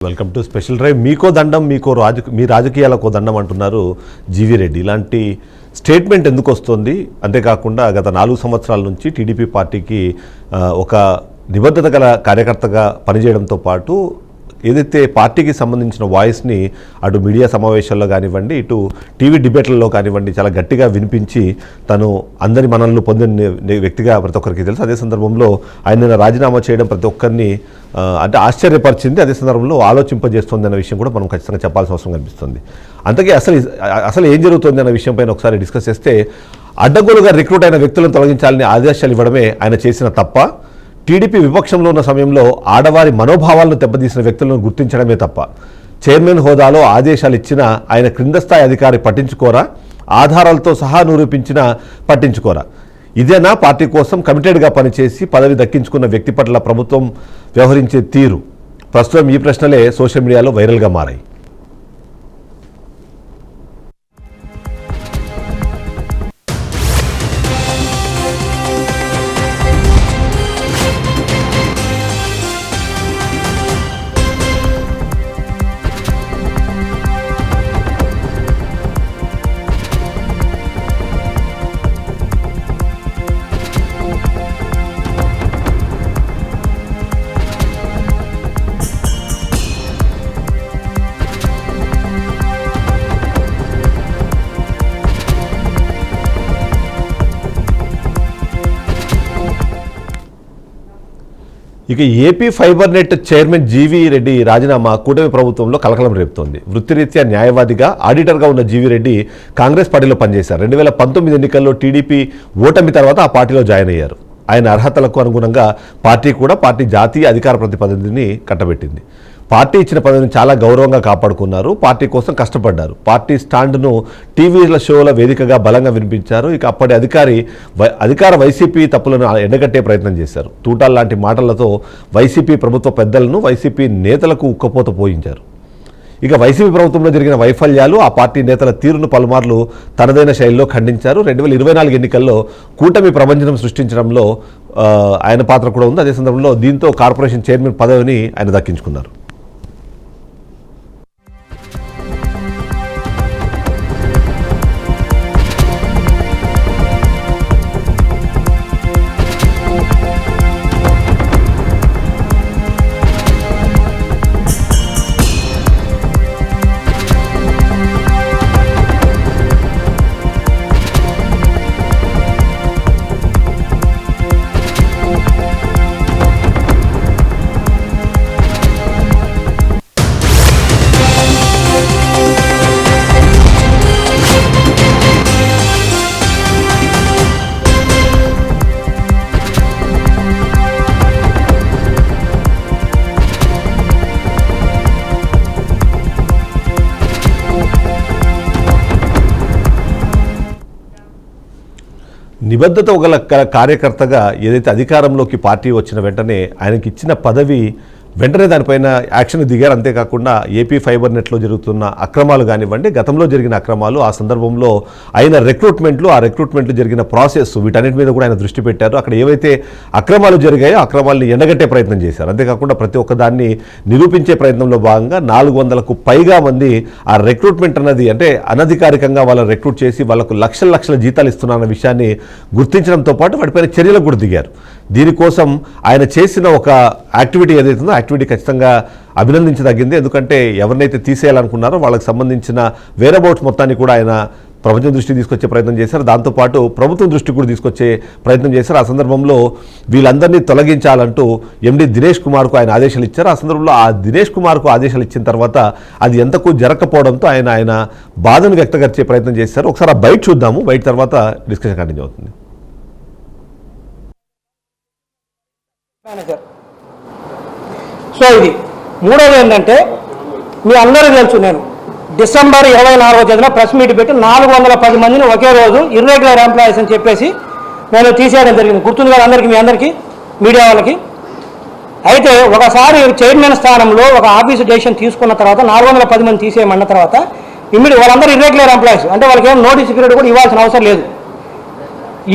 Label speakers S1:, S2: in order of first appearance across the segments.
S1: Welcome to special drive. మీకో దండం మీ రాజకీయాలకు దండం అంటున్నారు జీవీ రెడ్డి. ఇలాంటి స్టేట్మెంట్ ఎందుకు వస్తుంది? అంతేకాకుండా గత 4 సంవత్సరాల నుంచి టీడీపీ పార్టీకి ఒక నిబద్ధత గల కార్యకర్తగా పనిచేయడంతో పాటు ఏదైతే పార్టీకి సంబంధించిన వాయిస్ని అటు మీడియా సమావేశాల్లో కానివ్వండి, ఇటు టీవీ డిబేట్లలో కానివ్వండి చాలా గట్టిగా వినిపించి తను అందరి మనల్ని పొందిన వ్యక్తిగా ప్రతి ఒక్కరికి తెలుసు. అదే సందర్భంలో ఆయన రాజీనామా చేయడం ప్రతి ఒక్కరిని అంటే ఆశ్చర్యపరిచింది, అదే సందర్భంలో ఆలోచింపజేస్తుంది అన్న విషయం కూడా మనం ఖచ్చితంగా చెప్పాల్సిన అవసరం కనిపిస్తుంది. అంతకీ అసలు ఏం జరుగుతుంది అన్న విషయం పైన ఒకసారి డిస్కస్ చేస్తే, అడ్డగోలుగా రిక్రూట్ అయిన వ్యక్తులను తొలగించాలని ఆదేశాలు ఇవ్వడమే ఆయన చేసిన తప్ప, టీడీపీ విపక్షంలో ఉన్న సమయంలో ఆడవారి మనోభావాలను దెబ్బతీసిన వ్యక్తులను గుర్తించడమే తప్ప, చైర్మన్ హోదాలో ఆదేశాలు ఇచ్చిన ఆయన క్రింద స్థాయి అధికారి పట్టించుకోరా, ఆధారాలతో సహా నిరూపించినా పట్టించుకోరా? ఇదేనా పార్టీ కోసం కమిటెడ్గా పనిచేసి పదవి దక్కించుకున్న వ్యక్తి పట్ల ప్రభుత్వం వ్యవహరించే తీరు? ప్రస్తుతం ఈ ప్రశ్నలే సోషల్ మీడియాలో వైరల్గా మారాయి. ఇక AP fibre net chairman GV Reddy రాజీనామా కూటమి ప్రభుత్వంలో కలకలం రేపుతోంది. వృత్తిరీత్యా న్యాయవాదిగా, ఆడిటర్గా ఉన్న జీవీ రెడ్డి కాంగ్రెస్ పార్టీలో పనిచేశారు. 2019 ఎన్నికల్లో టీడీపీ ఓటమి తర్వాత ఆ పార్టీలో జాయిన్ అయ్యారు. ఆయన అర్హతలకు అనుగుణంగా పార్టీ జాతీయ అధికార ప్రతిపత్తిని కట్టబెట్టింది. పార్టీ ఇచ్చిన పదవిని చాలా గౌరవంగా కాపాడుకున్నారు. పార్టీ కోసం కష్టపడ్డారు. పార్టీ స్టాండ్ను టీవీల షోల వేదికగా బలంగా వినిపించారు. ఇక అప్పటి అధికార వైసీపీ తప్పులను ఎండగట్టే ప్రయత్నం చేశారు. తూటాల లాంటి మాటలతో వైసీపీ ప్రభుత్వ పెద్దలను, వైసీపీ నేతలకు ఉక్కపోత పోయించారు. ఇక వైసీపీ ప్రభుత్వంలో జరిగిన వైఫల్యాలు, ఆ పార్టీ నేతల తీరును పలుమార్లు తనదైన శైలిలో ఖండించారు. 2024 ఎన్నికల్లో కూటమి ప్రభంజనం సృష్టించడంలో ఆయన పాత్ర కూడా ఉంది. అదే సందర్భంలో దీంతో కార్పొరేషన్ చైర్మన్ పదవిని ఆయన దక్కించుకున్నారు. నిబద్ధత గల కార్యకర్తగా ఏదైతే అధికారంలోకి పార్టీ వచ్చిన వెంటనే ఆయనకి ఇచ్చిన పదవి వెంటనే దానిపైన యాక్షన్ దిగారు. అంతేకాకుండా ఏపీ ఫైబర్ నెట్లో జరుగుతున్న అక్రమాలు కానివ్వండి, గతంలో జరిగిన అక్రమాలు, ఆ సందర్భంలో అయిన ఆ రిక్రూట్మెంట్లు జరిగిన ప్రాసెస్, వీటన్నిటి మీద కూడా ఆయన దృష్టి పెట్టారు. అక్కడ ఏవైతే అక్రమాలు జరిగాయో అక్రమాలని ఎండగట్టే ప్రయత్నం చేశారు. అంతేకాకుండా ప్రతి ఒక్కదాన్ని నిరూపించే ప్రయత్నంలో భాగంగా 400కు పైగా మంది ఆ రిక్రూట్మెంట్ అన్నది అంటే అనధికారికంగా వాళ్ళని రిక్రూట్ చేసి వాళ్ళకు లక్షల జీతాలు ఇస్తున్నారన్న విషయాన్ని గుర్తించడంతో పాటు వాటిపైన చర్యలకు కూడా దిగారు. దీనికోసం ఆయన చేసిన ఒక యాక్టివిటీ ఏదైతుందో యాక్టివిటీ ఖచ్చితంగా అభినందించదగింది. ఎందుకంటే ఎవరినైతే తీసేయాలనుకున్నారో వాళ్ళకి సంబంధించిన వేరబౌట్స్ మొత్తాన్ని కూడా ఆయన ప్రపంచం దృష్టికి తీసుకొచ్చే ప్రయత్నం చేశారు. దాంతోపాటు ప్రభుత్వం దృష్టికి కూడా తీసుకొచ్చే ప్రయత్నం చేశారు. ఆ సందర్భంలో వీళ్ళందరినీ తొలగించాలంటూ ఎండి దినేష్ కుమార్కు ఆయన ఆదేశాలు ఇచ్చారు. ఆ సందర్భంలో ఆ దినేష్ కుమార్కు ఆదేశాలు ఇచ్చిన తర్వాత అది ఎంతకు జరగకపోవడంతో ఆయన బాధను వ్యక్తపరిచే ప్రయత్నం చేశారు. ఒకసారి ఆ బయట చూద్దాము, బయట తర్వాత డిస్కషన్ కంటిన్యూ అవుతుంది.
S2: సో ఇది మూడోది ఏంటంటే, మీ అందరికీ తెలుసు, నేను డిసెంబర్ 24వ తేదీన ప్రెస్ మీట్ పెట్టి 410 మందిని ఒకే రోజు ఇర్రెగ్యులర్ ఎంప్లాయీస్ అని చెప్పేసి నేను తీసేయడం జరిగింది. గుర్తుంది కదా అందరికీ, మీ అందరికీ, మీడియా వాళ్ళకి. అయితే ఒకసారి చైర్మన్ స్థానంలో ఒక ఆఫీసు డెసిషన్ తీసుకున్న తర్వాత 410 మంది తీసేయమన్న తర్వాత వాళ్ళందరూ ఇర్రెగ్యులర్ ఎంప్లాయీస్, అంటే వాళ్ళకి ఏం నోటీస్ పీరియడ్ కూడా ఇవ్వాల్సిన అవసరం లేదు.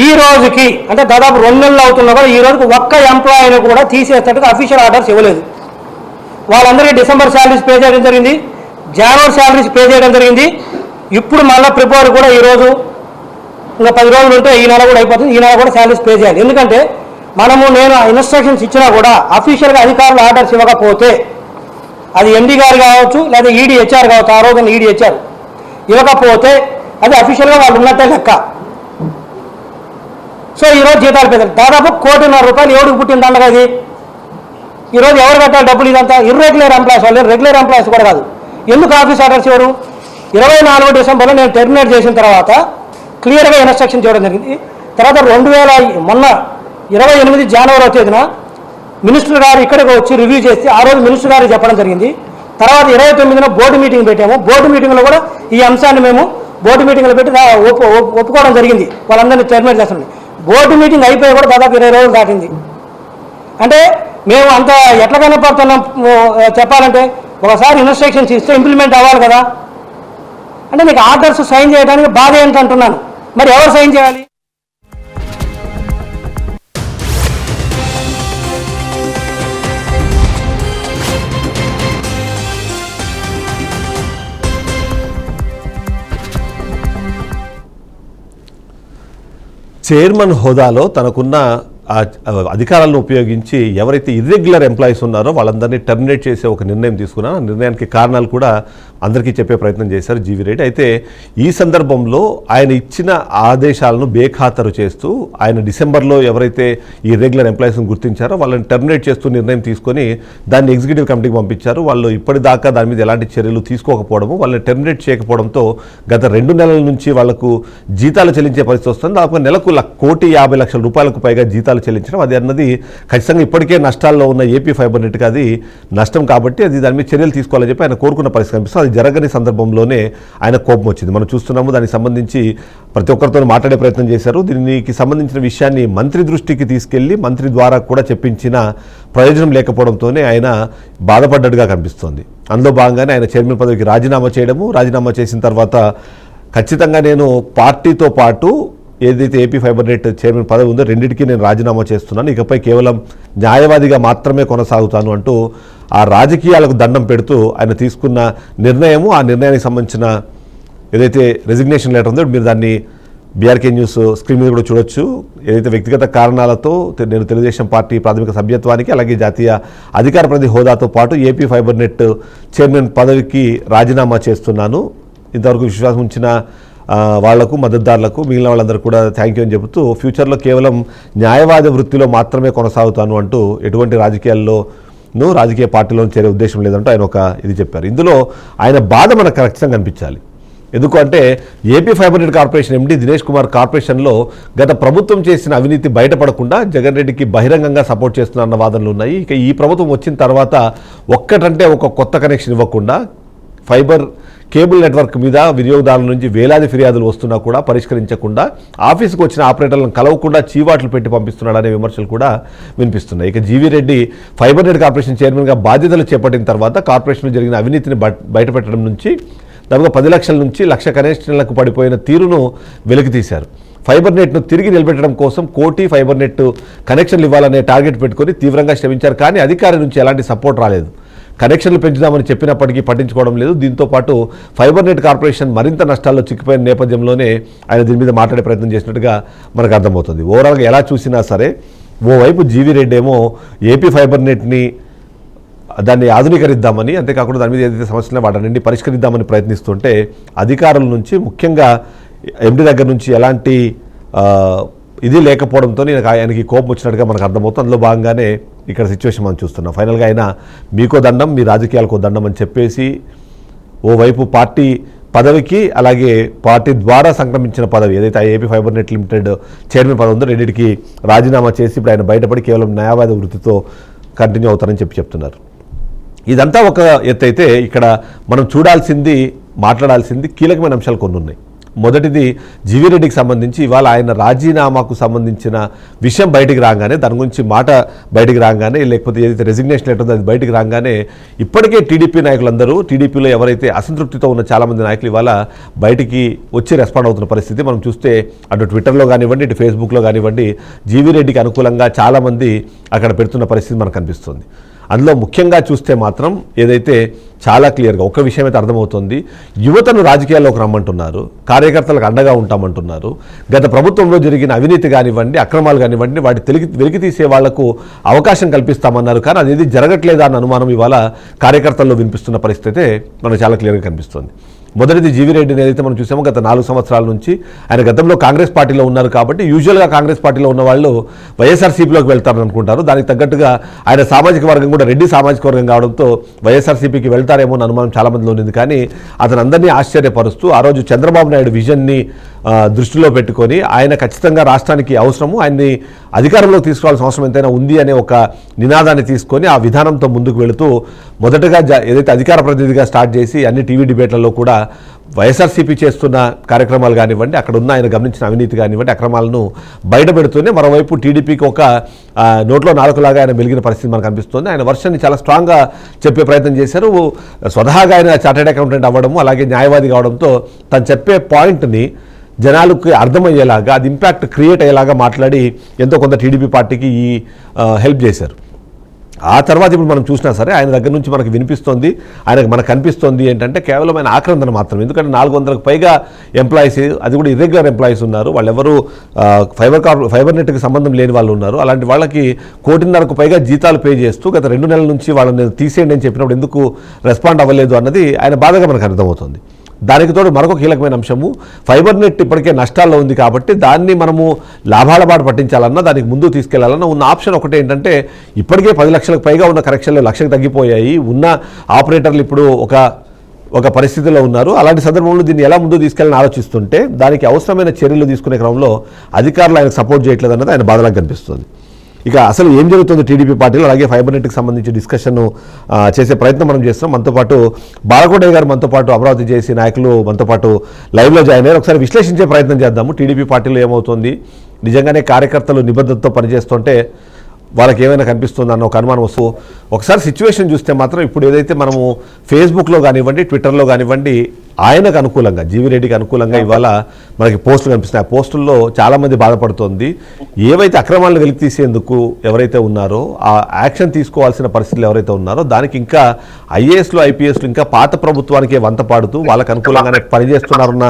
S2: ఈ రోజుకి అంటే దాదాపు 2 నెలలు అవుతున్నా కూడా ఈ రోజుకి ఒక్క ఎంప్లాయీని కూడా తీసేటట్టుగా అఫీషియల్ ఆర్డర్స్ ఇవ్వలేదు. వాళ్ళందరికీ డిసెంబర్ శాలరీస్ పే చేయడం జరిగింది, జనవరి శాలరీస్ పే చేయడం జరిగింది. ఇప్పుడు మళ్ళీ ఫిబ్రవరి కూడా ఈరోజు ఇంకా 10 రోజులు ఉంటే ఈ నెల కూడా అయిపోతుంది, ఈ నెల కూడా శాలరీస్ పే చేయాలి. ఎందుకంటే నేను ఇన్స్ట్రక్షన్స్ ఇచ్చినా కూడా అఫీషియల్గా అధికారులు ఆర్డర్స్ ఇవ్వకపోతే అది ఎండీ గారు కావచ్చు లేదా ఈడీ హెచ్ఆర్ కావచ్చు, ఆ రోజున ఈడీ హెచ్ఆర్ ఇవ్వకపోతే అది అఫీషియల్గా వాళ్ళు ఉన్నట్టే లెక్క. సో ఈరోజు జీతాలు పెద్దారు దాదాపు ₹1,50,00,000 ఎవరికి పుట్టింది అండగా ఇది. ఈరోజు ఎవరు కట్టాలి డబ్బులు? ఇదంతా ఇర్రెగ్యులర్ ఎంప్లాయీస్ వాళ్ళు, రెగ్యులర్ ఎంప్లాయీస్ కూడా కాదు. ఎందుకు ఆఫీస్ ఆర్డర్స్ ఎవరు? 24 డిసెంబర్లో నేను టెర్మినేట్ చేసిన తర్వాత క్లియర్గా ఇన్స్ట్రక్షన్ చేయడం జరిగింది. తర్వాత మొన్న 28 జనవరి తేదీన మినిస్టర్ గారు ఇక్కడికి వచ్చి రివ్యూ చేసి ఆ రోజు మినిస్టర్ గారికి చెప్పడం జరిగింది. తర్వాత 29న బోర్డు మీటింగ్ పెట్టాము. బోర్డు మీటింగ్లో కూడా ఈ అంశాన్ని మేము బోర్డు మీటింగ్లో పెట్టి ఒప్పుకోవడం జరిగింది, వాళ్ళందరినీ టెర్మినేట్ చేస్తుంది. బోర్డు మీటింగ్ అయిపోయి కూడా దాదాపు 20 రోజులు దాటింది. అంటే మేము అంత ఎట్లా కనపడుతున్నాం చెప్పాలంటే, ఒకసారి ఇన్స్ట్రక్షన్స్ ఇస్తే ఇంప్లిమెంట్ అవ్వాలి కదా. అంటే మీకు ఆర్డర్స్ సైన్ చేయడానికి బాధ ఏంటంటున్నాను. మరి ఎవరు సైన్ చేయాలి?
S1: చైర్మన్ హోదాలో తనకున్న అధికారాలను ఉపయోగించి ఎవరైతే ఇర్రెగ్యులర్ ఎంప్లాయీస్ ఉన్నారో వాళ్ళందరినీ టర్మినేట్ చేసే ఒక నిర్ణయం తీసుకున్నారు. ఆ నిర్ణయానికి కారణాలు కూడా అందరికీ చెప్పే ప్రయత్నం చేశారు జీవీ రెడ్డి. అయితే ఈ సందర్భంలో ఆయన ఇచ్చిన ఆదేశాలను బేఖాతరు చేస్తూ ఆయన డిసెంబర్లో ఎవరైతే ఈ ఇర్రెగ్యులర్ ఎంప్లాయీస్ని గుర్తించారో వాళ్ళని టర్మినేట్ చేస్తూ నిర్ణయం తీసుకొని దాన్ని ఎగ్జిక్యూటివ్ కమిటీకి పంపించారు. వాళ్ళు ఇప్పటిదాకా దాని మీద ఎలాంటి చర్యలు తీసుకోకపోవడము, వాళ్ళని టర్మినేట్ చేయకపోవడంతో గత 2 నెలల నుంచి వాళ్లకు జీతాలు చెల్లించే పరిస్థితి వస్తుంది. దాదాపు నెలకు ₹1,50,00,000 పైగా జీతాలు చెల్లించడం, అది అన్నది ఖచ్చితంగా ఇప్పటికే నష్టాల్లో ఉన్న ఏపీ ఫైబర్ నెట్కి అది నష్టం కాబట్టి అది దాని మీద చర్యలు తీసుకోవాలని చెప్పి ఆయన కోరుకున్న పరిస్థితి కనిపిస్తుంది. అది జరగని సందర్భంలోనే ఆయన కోపం వచ్చింది. మనం చూస్తున్నాము. దానికి సంబంధించి ప్రతి ఒక్కరితో మాట్లాడే ప్రయత్నం చేశారు. దీనికి సంబంధించిన విషయాన్ని మంత్రి దృష్టికి తీసుకెళ్లి మంత్రి ద్వారా కూడా చెప్పించిన ప్రయోజనం లేకపోవడంతోనే ఆయన బాధపడ్డట్టుగా కనిపిస్తోంది. అందులో భాగంగానే ఆయన చైర్మన్ పదవికి రాజీనామా చేయడము, రాజీనామా చేసిన తర్వాత ఖచ్చితంగా నేను పార్టీతో పాటు ఏదైతే ఏపీ ఫైబర్ నెట్ చైర్మన్ పదవి ఉందో రెండింటికి నేను రాజీనామా చేస్తున్నాను, ఇకపై కేవలం న్యాయవాదిగా మాత్రమే కొనసాగుతాను అంటూ ఆ రాజకీయాలకు దండం పెడుతూ ఆయన తీసుకున్న నిర్ణయము, ఆ నిర్ణయానికి సంబంధించిన ఏదైతే రెసిగ్నేషన్ లెటర్ ఉందో మీరు దాన్ని బీఆర్కే న్యూస్ స్క్రీన్ మీద కూడా చూడొచ్చు. ఏదైతే వ్యక్తిగత కారణాలతో నేను తెలుగుదేశం పార్టీ ప్రాథమిక సభ్యత్వానికి అలాగే జాతీయ అధికార ప్రతినిధి హోదాతో పాటు ఏపీ ఫైబర్ నెట్ చైర్మన్ పదవికి రాజీనామా చేస్తున్నాను, ఇంతవరకు విశ్వాసం ఉంచిన వాళ్లకు మద్దతుదారులకు మిగిలిన వాళ్ళందరూ కూడా థ్యాంక్ యూ అని చెబుతూ ఫ్యూచర్లో కేవలం న్యాయవాద వృత్తిలో మాత్రమే కొనసాగుతాను అంటూ ఎటువంటి రాజకీయ పార్టీలో చేరే ఉద్దేశం లేదంటూ ఆయన ఒక ఇది చెప్పారు. ఇందులో ఆయన బాధ మనకు ఖచ్చితంగా కనిపించాలి. ఎందుకంటే AP fibre net corporation MD Dinesh Kumar కార్పొరేషన్లో గత ప్రభుత్వం చేసిన అవినీతి బయటపడకుండా జగన్ రెడ్డికి బహిరంగంగా సపోర్ట్ చేస్తున్న వాదనలు ఉన్నాయి. ఇక ఈ ప్రభుత్వం వచ్చిన తర్వాత ఒక్కటంటే ఒక కొత్త కనెక్షన్ ఇవ్వకుండా ఫైబర్ కేబుల్ నెట్వర్క్ మీద వినియోగదారుల నుంచి వేలాది ఫిర్యాదులు వస్తున్నా కూడా పరిష్కరించకుండా ఆఫీసుకు వచ్చిన ఆపరేటర్లను కలవకుండా చీవాట్లు పెట్టి పంపిస్తున్నాడనే విమర్శలు కూడా వినిపిస్తున్నాయి. ఇక GV Reddy fibre net corporation చైర్మన్గా బాధ్యతలు చేపట్టిన తర్వాత కార్పొరేషన్లో జరిగిన అవినీతిని బయటపెట్టడం నుంచి దాదాపు 10 లక్షల నుంచి 1,00,000 కనెక్షన్లకు పడిపోయిన తీరును వెలికితీశారు. ఫైబర్ నెట్ను తిరిగి నిలబెట్టడం కోసం 1 కోటి ఫైబర్ నెట్ కనెక్షన్లు ఇవ్వాలనే టార్గెట్ పెట్టుకొని తీవ్రంగా శ్రమించారు. కానీ అధికారి నుంచి ఎలాంటి సపోర్ట్ రాలేదు. కనెక్షన్లు పెంచుదామని చెప్పినప్పటికీ పట్టించుకోవడం లేదు. దీంతో పాటు ఫైబర్ నెట్ కార్పొరేషన్ మరింత నష్టాల్లో చిక్కిపోయిన నేపథ్యంలోనే ఆయన దీని మీద మాట్లాడే ప్రయత్నం చేసినట్టుగా మనకు అర్థమవుతుంది. ఓవరాల్గా ఎలా చూసినా సరే ఓవైపు జీవీ రెడ్డి ఏమో ఏపీ ఫైబర్ నెట్ని దాన్ని ఆధునీకరిద్దామని, అంతేకాకుండా దాని మీద ఏదైతే సమస్యలు వాటన్నింటినీ పరిష్కరిద్దామని ప్రయత్నిస్తుంటే అధికారుల నుంచి ముఖ్యంగా ఎండీ దగ్గర నుంచి ఎలాంటి ఇది లేకపోవడంతో ఆయనకి కోపం వచ్చినట్టుగా మనకు అర్థమవుతుంది. అందులో భాగంగానే ఇక్కడ సిచ్యువేషన్ మనం చూస్తున్నాం. ఫైనల్గా ఆయన మీకో దండం, మీ రాజకీయాలకో దండం అని చెప్పేసి ఓవైపు పార్టీ పదవికి అలాగే పార్టీ ద్వారా సంక్రమించిన పదవి ఏదైతే AP fibre net limited chairman పదవి ఉందో రెండింటికి రాజీనామా చేసి ఇప్పుడు ఆయన బయటపడి కేవలం న్యాయవాద వృత్తితో కంటిన్యూ అవుతారని చెప్తున్నారు. ఇదంతా ఒక ఎత్తు అయితే ఇక్కడ మనం చూడాల్సింది, మాట్లాడాల్సింది కీలకమైన అంశాలు కొన్ని ఉన్నాయి. మొదటిది జీవీ రెడ్డికి సంబంధించి ఇవాళ ఆయన రాజీనామాకు సంబంధించిన విషయం బయటికి రాగానే, దాని గురించి మాట బయటికి రాగానే, లేకపోతే ఏదైతే రెసిగ్నేషన్ లెటర్ ఉందో అది బయటికి రాగానే ఇప్పటికే టీడీపీ నాయకులందరూ, టీడీపీలో ఎవరైతే అసంతృప్తితో ఉన్న చాలామంది నాయకులు ఇవాళ బయటికి వచ్చి రెస్పాండ్ అవుతున్న పరిస్థితి మనం చూస్తే అటు ట్విట్టర్లో కానివ్వండి, ఇటు ఫేస్బుక్లో కానివ్వండి జీవీ రెడ్డికి అనుకూలంగా చాలామంది అక్కడ పెడుతున్న పరిస్థితి మనకు కనిపిస్తుంది. అందులో ముఖ్యంగా చూస్తే మాత్రం ఏదైతే చాలా క్లియర్గా ఒక విషయం అయితే అర్థమవుతుంది, యువతను రాజకీయాల్లోకి రమ్మంటున్నారు, కార్యకర్తలకు అండగా ఉంటామంటున్నారు. గత ప్రభుత్వంలో జరిగిన అవినీతి కానివ్వండి, అక్రమాలు కానివ్వండి, వాటి వెలికి తీసే వాళ్లకు అవకాశం కల్పిస్తామన్నారు. కానీ అది జరగట్లేదా అన్న అనుమానం ఇవాళ కార్యకర్తల్లో వినిపిస్తున్న పరిస్థితి మనకు చాలా క్లియర్గా కనిపిస్తుంది. మొదటిది జీవీ రెడ్డిని ఏదైతే మనం చూసామో గత 4 సంవత్సరాల నుంచి ఆయన గతంలో కాంగ్రెస్ పార్టీలో ఉన్నారు కాబట్టి యూజువల్గా కాంగ్రెస్ పార్టీలో ఉన్న వాళ్ళు వైఎస్ఆర్సీపీలోకి వెళ్తారని అనుకుంటారు. దానికి తగ్గట్టుగా ఆయన సామాజిక వర్గం కూడా రెడ్డి సామాజిక వర్గం కావడంతో వైఎస్ఆర్సీపీకి వెళ్తారేమో అని అనుమానం చాలా మందిలో ఉంది. కానీ అతను అందరినీ ఆశ్చర్యపరుస్తూ ఆ రోజు చంద్రబాబు నాయుడు విజన్ని దృష్టిలో పెట్టుకొని ఆయన ఖచ్చితంగా రాష్ట్రానికి అవసరము, ఆయన్ని అధికారంలోకి తీసుకోవాల్సిన అవసరం ఎంతైనా ఉంది అనే ఒక నినాదాన్ని తీసుకొని ఆ విధానంతో ముందుకు వెళుతూ మొదటగా ఏదైతే అధికార ప్రతినిధిగా స్టార్ట్ చేసి అన్ని టీవీ డిబేట్లలో కూడా వైఎస్ఆర్సీపీ చేస్తున్న కార్యక్రమాలు కానివ్వండి, అక్కడ ఉన్న ఆయన గమనించిన అవినీతి కానివ్వండి, అక్రమాలను బయటపెడుతూనే మరోవైపు టీడీపీకి ఒక నోట్లో నాలుకలాగా ఆయన మెలిగిన పరిస్థితి మనకు అనిపిస్తుంది. ఆయన వర్షాన్ని చాలా స్ట్రాంగ్గా చెప్పే ప్రయత్నం చేశారు. స్వతహాగా ఆయన చార్టెడ్ అకౌంటెంట్ అవ్వడము, అలాగే న్యాయవాది కావడంతో తను చెప్పే పాయింట్ని జనాలకు అర్థమయ్యేలాగా, అది ఇంపాక్ట్ క్రియేట్ అయ్యేలాగా మాట్లాడి ఎంతో కొంత టీడీపీ పార్టీకి హెల్ప్ చేశారు. ఆ తర్వాత ఇప్పుడు మనం చూసినా సరే ఆయన దగ్గర నుంచి మనకు వినిపిస్తోంది, మనకు కనిపిస్తోంది ఏంటంటే కేవలం ఆయన ఆక్రందన మాత్రమే. ఎందుకంటే 400కు పైగా ఎంప్లాయీస్, అది కూడా ఇర్రెగ్యులర్ ఎంప్లాయీస్ ఉన్నారు. వాళ్ళెవరూ ఫైబర్ నెట్కి సంబంధం లేని వాళ్ళు ఉన్నారు. అలాంటి వాళ్ళకి 1.5 కోటికి పైగా జీతాలు పే చేస్తూ గత 2 నెలల నుంచి వాళ్ళని తీసేయండి అని చెప్పినప్పుడు ఎందుకు రెస్పాండ్ అవ్వలేదు అన్నది ఆయన బాధగా మనకు అర్థమవుతుంది. దానికి తోడు మరొక కీలకమైన అంశము, ఫైబర్ నెట్ ఇప్పటికే నష్టాల్లో ఉంది కాబట్టి దాన్ని మనము లాభాల బాట పట్టించాలన్నా, దానికి ముందు తీసుకెళ్లాలన్నా ఉన్న ఆప్షన్ ఒకటే ఏంటంటే, ఇప్పటికే 10 లక్షలకు పైగా ఉన్న కనెక్షన్లు 1 లక్షకు తగ్గిపోయాయి. ఉన్న ఆపరేటర్లు ఇప్పుడు ఒక పరిస్థితిలో ఉన్నారు. అలాంటి సందర్భంలో దీన్ని ఎలా ముందు తీసుకెళ్ళని ఆలోచిస్తుంటే దానికి అవసరమైన చర్యలు తీసుకునే క్రమంలో అధికారులు ఆయనకు సపోర్ట్ చేయట్లేదు అన్నది ఆయన బాధలకు కనిపిస్తుంది. ఇక అసలు ఏం జరుగుతుంది టీడీపీ పార్టీలో, అలాగే ఫైబర్ నెట్కి సంబంధించి డిస్కషన్ చేసే ప్రయత్నం మనం చేస్తున్నాం. మనతో పాటు బాలకోటయ్య గారు, మనతో పాటు అమరావతి జేసీ నాయకులు మనతో పాటు లైవ్లో జాయిన్ అయ్యారు. ఒకసారి విశ్లేషించే ప్రయత్నం చేద్దాము. టీడీపీ పార్టీలో ఏమవుతుంది, నిజంగానే కార్యకర్తలు నిబద్ధతతో పనిచేస్తుంటే వాళ్ళకి ఏమైనా కనిపిస్తుంది అన్న ఒక అనుమానం వస్తూ, ఒకసారి సిచ్యువేషన్ చూస్తే మాత్రం ఇప్పుడు ఏదైతే మనము ఫేస్బుక్లో కానివ్వండి, ట్విట్టర్లో కానివ్వండి, ఆయనకు అనుకూలంగా, జీవీ రెడ్డికి అనుకూలంగా ఇవాళ మనకి పోస్టులు కనిపిస్తున్నాయి. ఆ పోస్టుల్లో చాలామంది బాధపడుతోంది. ఏవైతే అక్రమాలను వెలికి తీసేందుకు ఎవరైతే ఉన్నారో, ఆ యాక్షన్ తీసుకోవాల్సిన పరిస్థితులు ఎవరైతే ఉన్నారో, దానికి ఇంకా ఐఏఎస్లు ఐపీఎస్లు ఇంకా పాత ప్రభుత్వానికే వంత పాడుతూ వాళ్ళకు అనుకూలంగానే పనిచేస్తున్నారన్న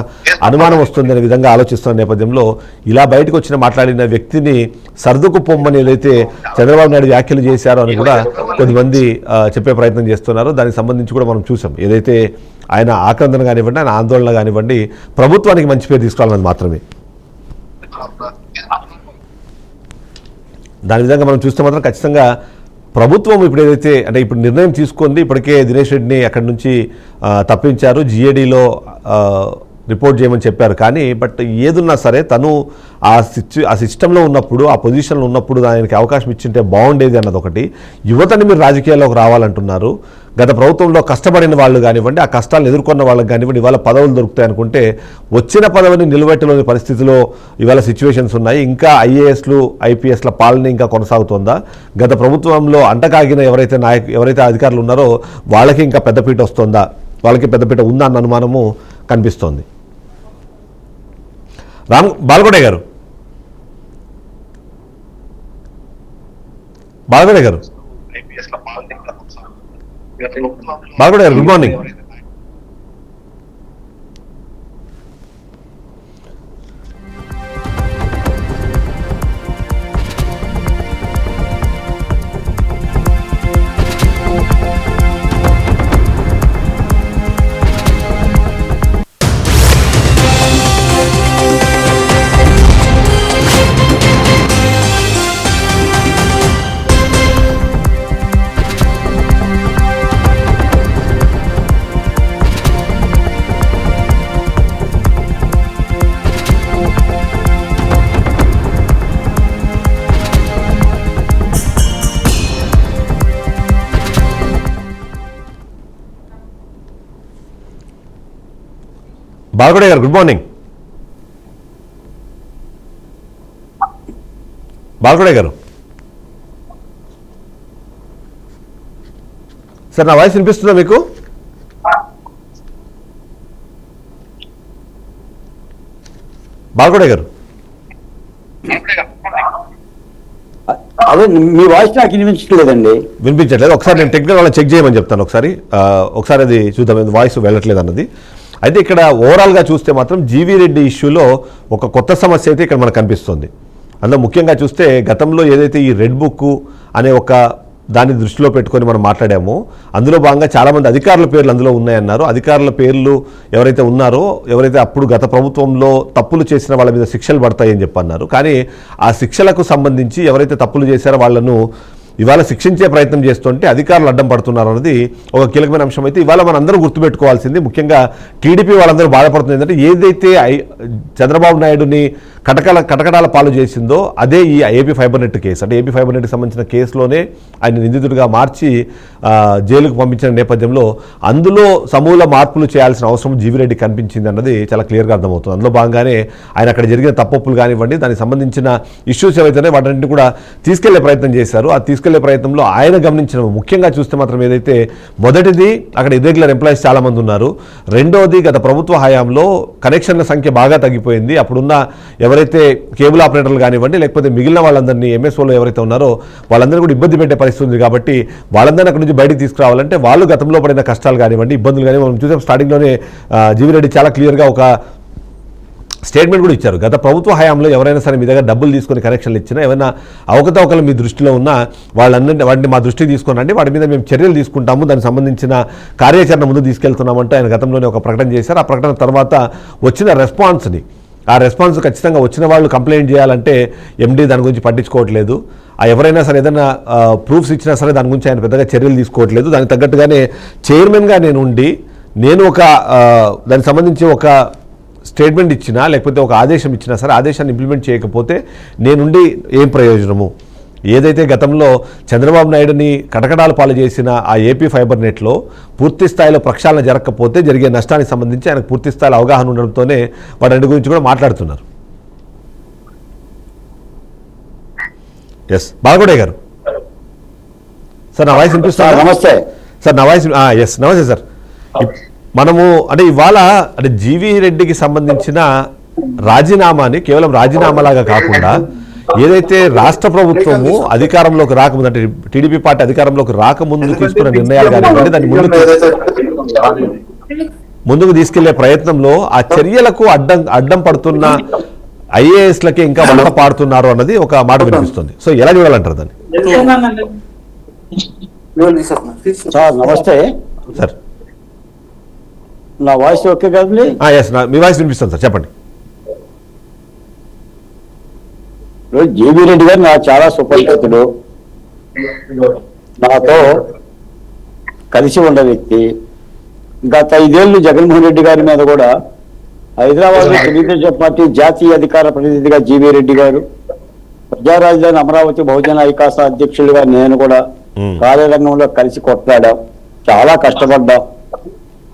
S1: అనుమానం వస్తుంది అనే విధంగా ఆలోచిస్తున్న నేపథ్యంలో ఇలా బయటకు వచ్చిన మాట్లాడిన వ్యక్తిని సర్దుకు పొమ్మని ఏదైతే చంద్రబాబు నాయుడు వ్యాఖ్యలు చేశారో అని కూడా కొద్దిమంది చెప్పే ప్రయత్నం చేస్తున్నారు. దానికి సంబంధించి కూడా మనం చూసాం. ఏదైతే ఆయన ఆక్రందన కానివ్వండి, ఆయన ఆందోళన కానివ్వండి, ప్రభుత్వానికి మంచి పేరు తీసుకురావాలన్నది మాత్రమే. దాని విధంగా మనం చూస్తే మాత్రం ఖచ్చితంగా ప్రభుత్వం ఇప్పుడు ఏదైతే అంటే ఇప్పుడు నిర్ణయం తీసుకుంది, ఇప్పటికే దినేష్ రెడ్డిని అక్కడి నుంచి తప్పించారు, జిఏడిలో రిపోర్ట్ చేయమని చెప్పారు. కానీ బట్ ఏదున్నా సరే తను ఆ సిస్టంలో ఉన్నప్పుడు, ఆ పొజిషన్లో ఉన్నప్పుడు దానికి అవకాశం ఇచ్చింటే బాగుండేది అన్నది ఒకటి. యువతని మీరు రాజకీయాల్లోకి రావాలంటున్నారు. గత ప్రభుత్వంలో కష్టపడిన వాళ్ళు కానివ్వండి, ఆ కష్టాలను ఎదుర్కొన్న వాళ్ళకి కానివ్వండి, ఇవాళ పదవులు దొరుకుతాయి అనుకుంటే వచ్చిన పదవిని నిలబెట్టలేని పరిస్థితిలో ఇవాళ సిచ్యువేషన్స్ ఉన్నాయి. ఇంకా ఐఏఎస్లు ఐపీఎస్ల పాలన ఇంకా కొనసాగుతుందా? గత ప్రభుత్వంలో అంటకాగిన ఎవరైతే అధికారులు ఉన్నారో వాళ్ళకి ఇంకా పెద్దపీట వస్తుందా, వాళ్ళకి పెద్దపీట ఉందా అన్న అనుమానము కనిపిస్తోంది. బాలకోటయ్య గారు, బాలకోటయ్య గారు, గుడ్ మార్నింగ్. బాలకోటయ్య గారు, గుడ్ మార్నింగ్. బాలకోటయ్య గారు, సార్ నా వాయిస్ వినిపిస్తుందా మీకు? బాలకోటయ్య గారు,
S3: అదే మీ వాయిస్ నాకు వినిపించట్లేదండి.
S1: వినిపించట్లేదు. ఒకసారి నేను టెక్నికల్ వాళ్ళని చెక్ చేయమని చెప్తాను. ఒకసారి అది చూద్దాం, వాయిస్ వెళ్ళట్లేదు అన్నది. అయితే ఇక్కడ ఓవరాల్గా చూస్తే మాత్రం జీవీ రెడ్డి ఇష్యూలో ఒక కొత్త సమస్య అయితే ఇక్కడ మనకు కనిపిస్తుంది. అందులో ముఖ్యంగా చూస్తే గతంలో ఏదైతే ఈ రెడ్ బుక్ అనే ఒక దాన్ని దృష్టిలో పెట్టుకొని మనం మాట్లాడామో అందులో భాగంగా చాలామంది అధికారుల పేర్లు అందులో ఉన్నాయన్నారు. అధికారుల పేర్లు ఎవరైతే ఉన్నారో, ఎవరైతే అప్పుడు గత ప్రభుత్వంలో తప్పులు చేసిన వాళ్ళ మీద శిక్షలు పడతాయని చెప్పన్నారు. కానీ ఆ శిక్షలకు సంబంధించి ఎవరైతే తప్పులు చేశారో వాళ్ళను ఇవాళ శిక్షించే ప్రయత్నం చేస్తుంటే అధికారులు అడ్డం పడుతున్నారు అన్నది ఒక కీలకమైన అంశం. అయితే ఇవాళ మనం అందరూ గుర్తుపెట్టుకోవాల్సింది, ముఖ్యంగా టీడీపీ వాళ్ళందరూ బాధపడుతుంది ఏంటంటే ఏదైతే చంద్రబాబు నాయుడుని కటకటాల పాలు చేసిందో అదే ఈ ఏపీ ఫైబర్ నెట్ కేసు. అంటే ఏపీ ఫైబర్ నెట్కి సంబంధించిన కేసులోనే ఆయన నిందితుడిగా మార్చి జైలుకు పంపించిన నేపథ్యంలో అందులో సమూల మార్పులు చేయాల్సిన అవసరం జీవీ రెడ్డి కనిపించింది అన్నది చాలా క్లియర్గా అర్థమవుతుంది. అందులో భాగంగానే ఆయన అక్కడ జరిగిన తప్పులు కానివ్వండి, దానికి సంబంధించిన ఇష్యూస్ ఏవైతే వాటన్నింటినీ కూడా తీసుకెళ్లే ప్రయత్నం చేశారు. ఆ తీసుకెళ్లే ప్రయత్నంలో ఆయన గమనించిన ముఖ్యంగా చూస్తే మాత్రం ఏదైతే మొదటిది అక్కడ ఇర్రెగ్యులర్ ఎంప్లాయీస్ చాలామంది ఉన్నారు. రెండోది గత ప్రభుత్వ హయాంలో కనెక్షన్ల సంఖ్య బాగా తగ్గిపోయింది. అప్పుడున్న ఎవరైతే కేబుల్ ఆపరేటర్లు కానివ్వండి, లేకపోతే మిగిలిన వాళ్ళందరినీ ఎంఎస్ఓలో ఎవరైతే ఉన్నారో వాళ్ళందరూ కూడా ఇబ్బంది పెట్టే పరిస్థితి ఉంది. కాబట్టి వాళ్ళందరినీ అక్కడి నుంచి బయటికి తీసుకురావాలంటే వాళ్ళు గతంలో పడిన కష్టాలు కానివ్వండి, ఇబ్బందులు కానీ మనం చూసాం. స్టార్టింగ్లోనే జీవీ రెడ్డి చాలా క్లియర్గా ఒక స్టేట్మెంట్ కూడా ఇచ్చారు. గత ప్రభుత్వ హయాంలో ఎవరైనా సరే మీ దగ్గర డబ్బులు తీసుకొని కనెక్షన్లు ఇచ్చినా, ఏమైనా అవకతవకలు మీ దృష్టిలో ఉన్నా వాటిని మా దృష్టికి తీసుకురండి, వాటి మీద మేము చర్యలు తీసుకుంటాము, దానికి సంబంధించిన కార్యాచరణ ముందు తీసుకెళ్తున్నామంటే ఆయన గతంలోనే ఒక ప్రకటన చేశారు. ఆ ప్రకటన తర్వాత వచ్చిన రెస్పాన్స్ని, ఆ రెస్పాన్స్ ఖచ్చితంగా వచ్చిన వాళ్ళు కంప్లైంట్ చేయాలంటే ఎండీ దాని గురించి పట్టించుకోవట్లేదు. ఎవరైనా సరే ఏదైనా ప్రూఫ్స్ ఇచ్చినా సరే దాని గురించి ఆయన పెద్దగా చర్యలు తీసుకోవట్లేదు. దానికి తగ్గట్టుగానే చైర్మన్గా నేను ఒక దానికి సంబంధించి ఒక స్టేట్మెంట్ ఇచ్చినా, లేకపోతే ఒక ఆదేశం ఇచ్చినా సరే ఆదేశాన్ని ఇంప్లిమెంట్ చేయకపోతే నేనుండి ఏం ప్రయోజనము? ఏదైతే గతంలో చంద్రబాబు నాయుడుని కటకటాలు పాలు చేసిన ఆ ఏపీ ఫైబర్ నెట్లో పూర్తి స్థాయిలో ప్రక్షాళన జరగకపోతే జరిగే నష్టానికి సంబంధించి ఆయనకు పూర్తి స్థాయిలో అవగాహన ఉండడంతోనే వాటి గురించి కూడా మాట్లాడుతున్నారు. ఎస్ బాలగొడే గారు సార్, నా వాయిస్ వినిపిస్తుంది?
S3: నమస్తే
S1: సార్, నా వాయిస్ ఎస్ నమస్తే సార్. మనము అంటే ఇవాళ అంటే జీవీ రెడ్డికి సంబంధించిన రాజీనామాని కేవలం రాజీనామాలాగా కాకుండా ఏదైతే రాష్ట్ర ప్రభుత్వము అధికారంలోకి రాకముందు, అంటే టీడీపీ పార్టీ అధికారంలోకి రాకముందు తీసుకున్న నిర్ణయాలు కానివ్వండి, దాన్ని ముందుకు తీసుకెళ్లే ప్రయత్నంలో ఆ చర్యలకు అడ్డం పడుతున్న ఐఏఎస్లకే ఇంకా వంట పాడుతున్నారు అన్నది ఒక మాట వినిపిస్తుంది. సో ఎలా చూడాలంటారు దాన్ని?
S3: సార్ నమస్తే
S1: సార్,
S3: నా వాయిస్ ఓకే కదండి?
S1: ఎస్, మీ వాయిస్ వినిపిస్తుంది సార్, చెప్పండి.
S3: జీవీ రెడ్డి గారు నాకు చాలా సుపరిచితుడు, నాతో కలిసి ఉన్న వ్యక్తి. గత 5 ఏళ్ళు జగన్మోహన్ రెడ్డి గారి మీద కూడా హైదరాబాద్ లో తెలుగుదేశం పార్టీ జాతీయ అధికార ప్రతినిధిగా జీవీ రెడ్డి గారు, ప్రజా రాజధాని అమరావతి బహుజన ఐకాస అధ్యక్షులుగా నేను కూడా కార్యరంగంలో కలిసి కొట్లాడాం, చాలా కష్టపడ్డాం,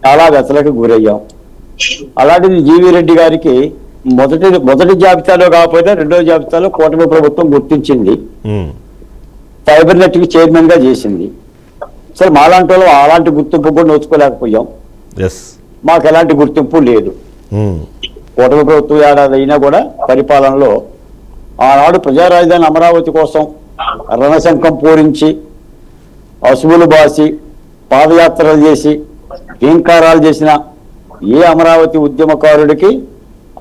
S3: చాలా వ్యసలకు గురయ్యాం. అలాంటిది జీవీ రెడ్డి గారికి మొదటి జాబితాలో కాకపోతే రెండో జాబితాలో కూటమి ప్రభుత్వం గుర్తించింది, ఫైబర్ నెట్ కి చైర్మన్ గా చేసింది. సరే, మాలాంటి వాళ్ళు అలాంటి గుర్తింపు కూడా నోచుకోలేకపోయాం. మాకు ఎలాంటి గుర్తింపు లేదు. కూటమి ప్రభుత్వం ఏడాది అయినా కూడా పరిపాలనలో ఆనాడు ప్రజా రాజధాని అమరావతి కోసం రణశంఖం పూరించి, అసువులు బాసి, పాదయాత్రలు చేసి, హీంకారాలు చేసిన ఏ అమరావతి ఉద్యమకారుడికి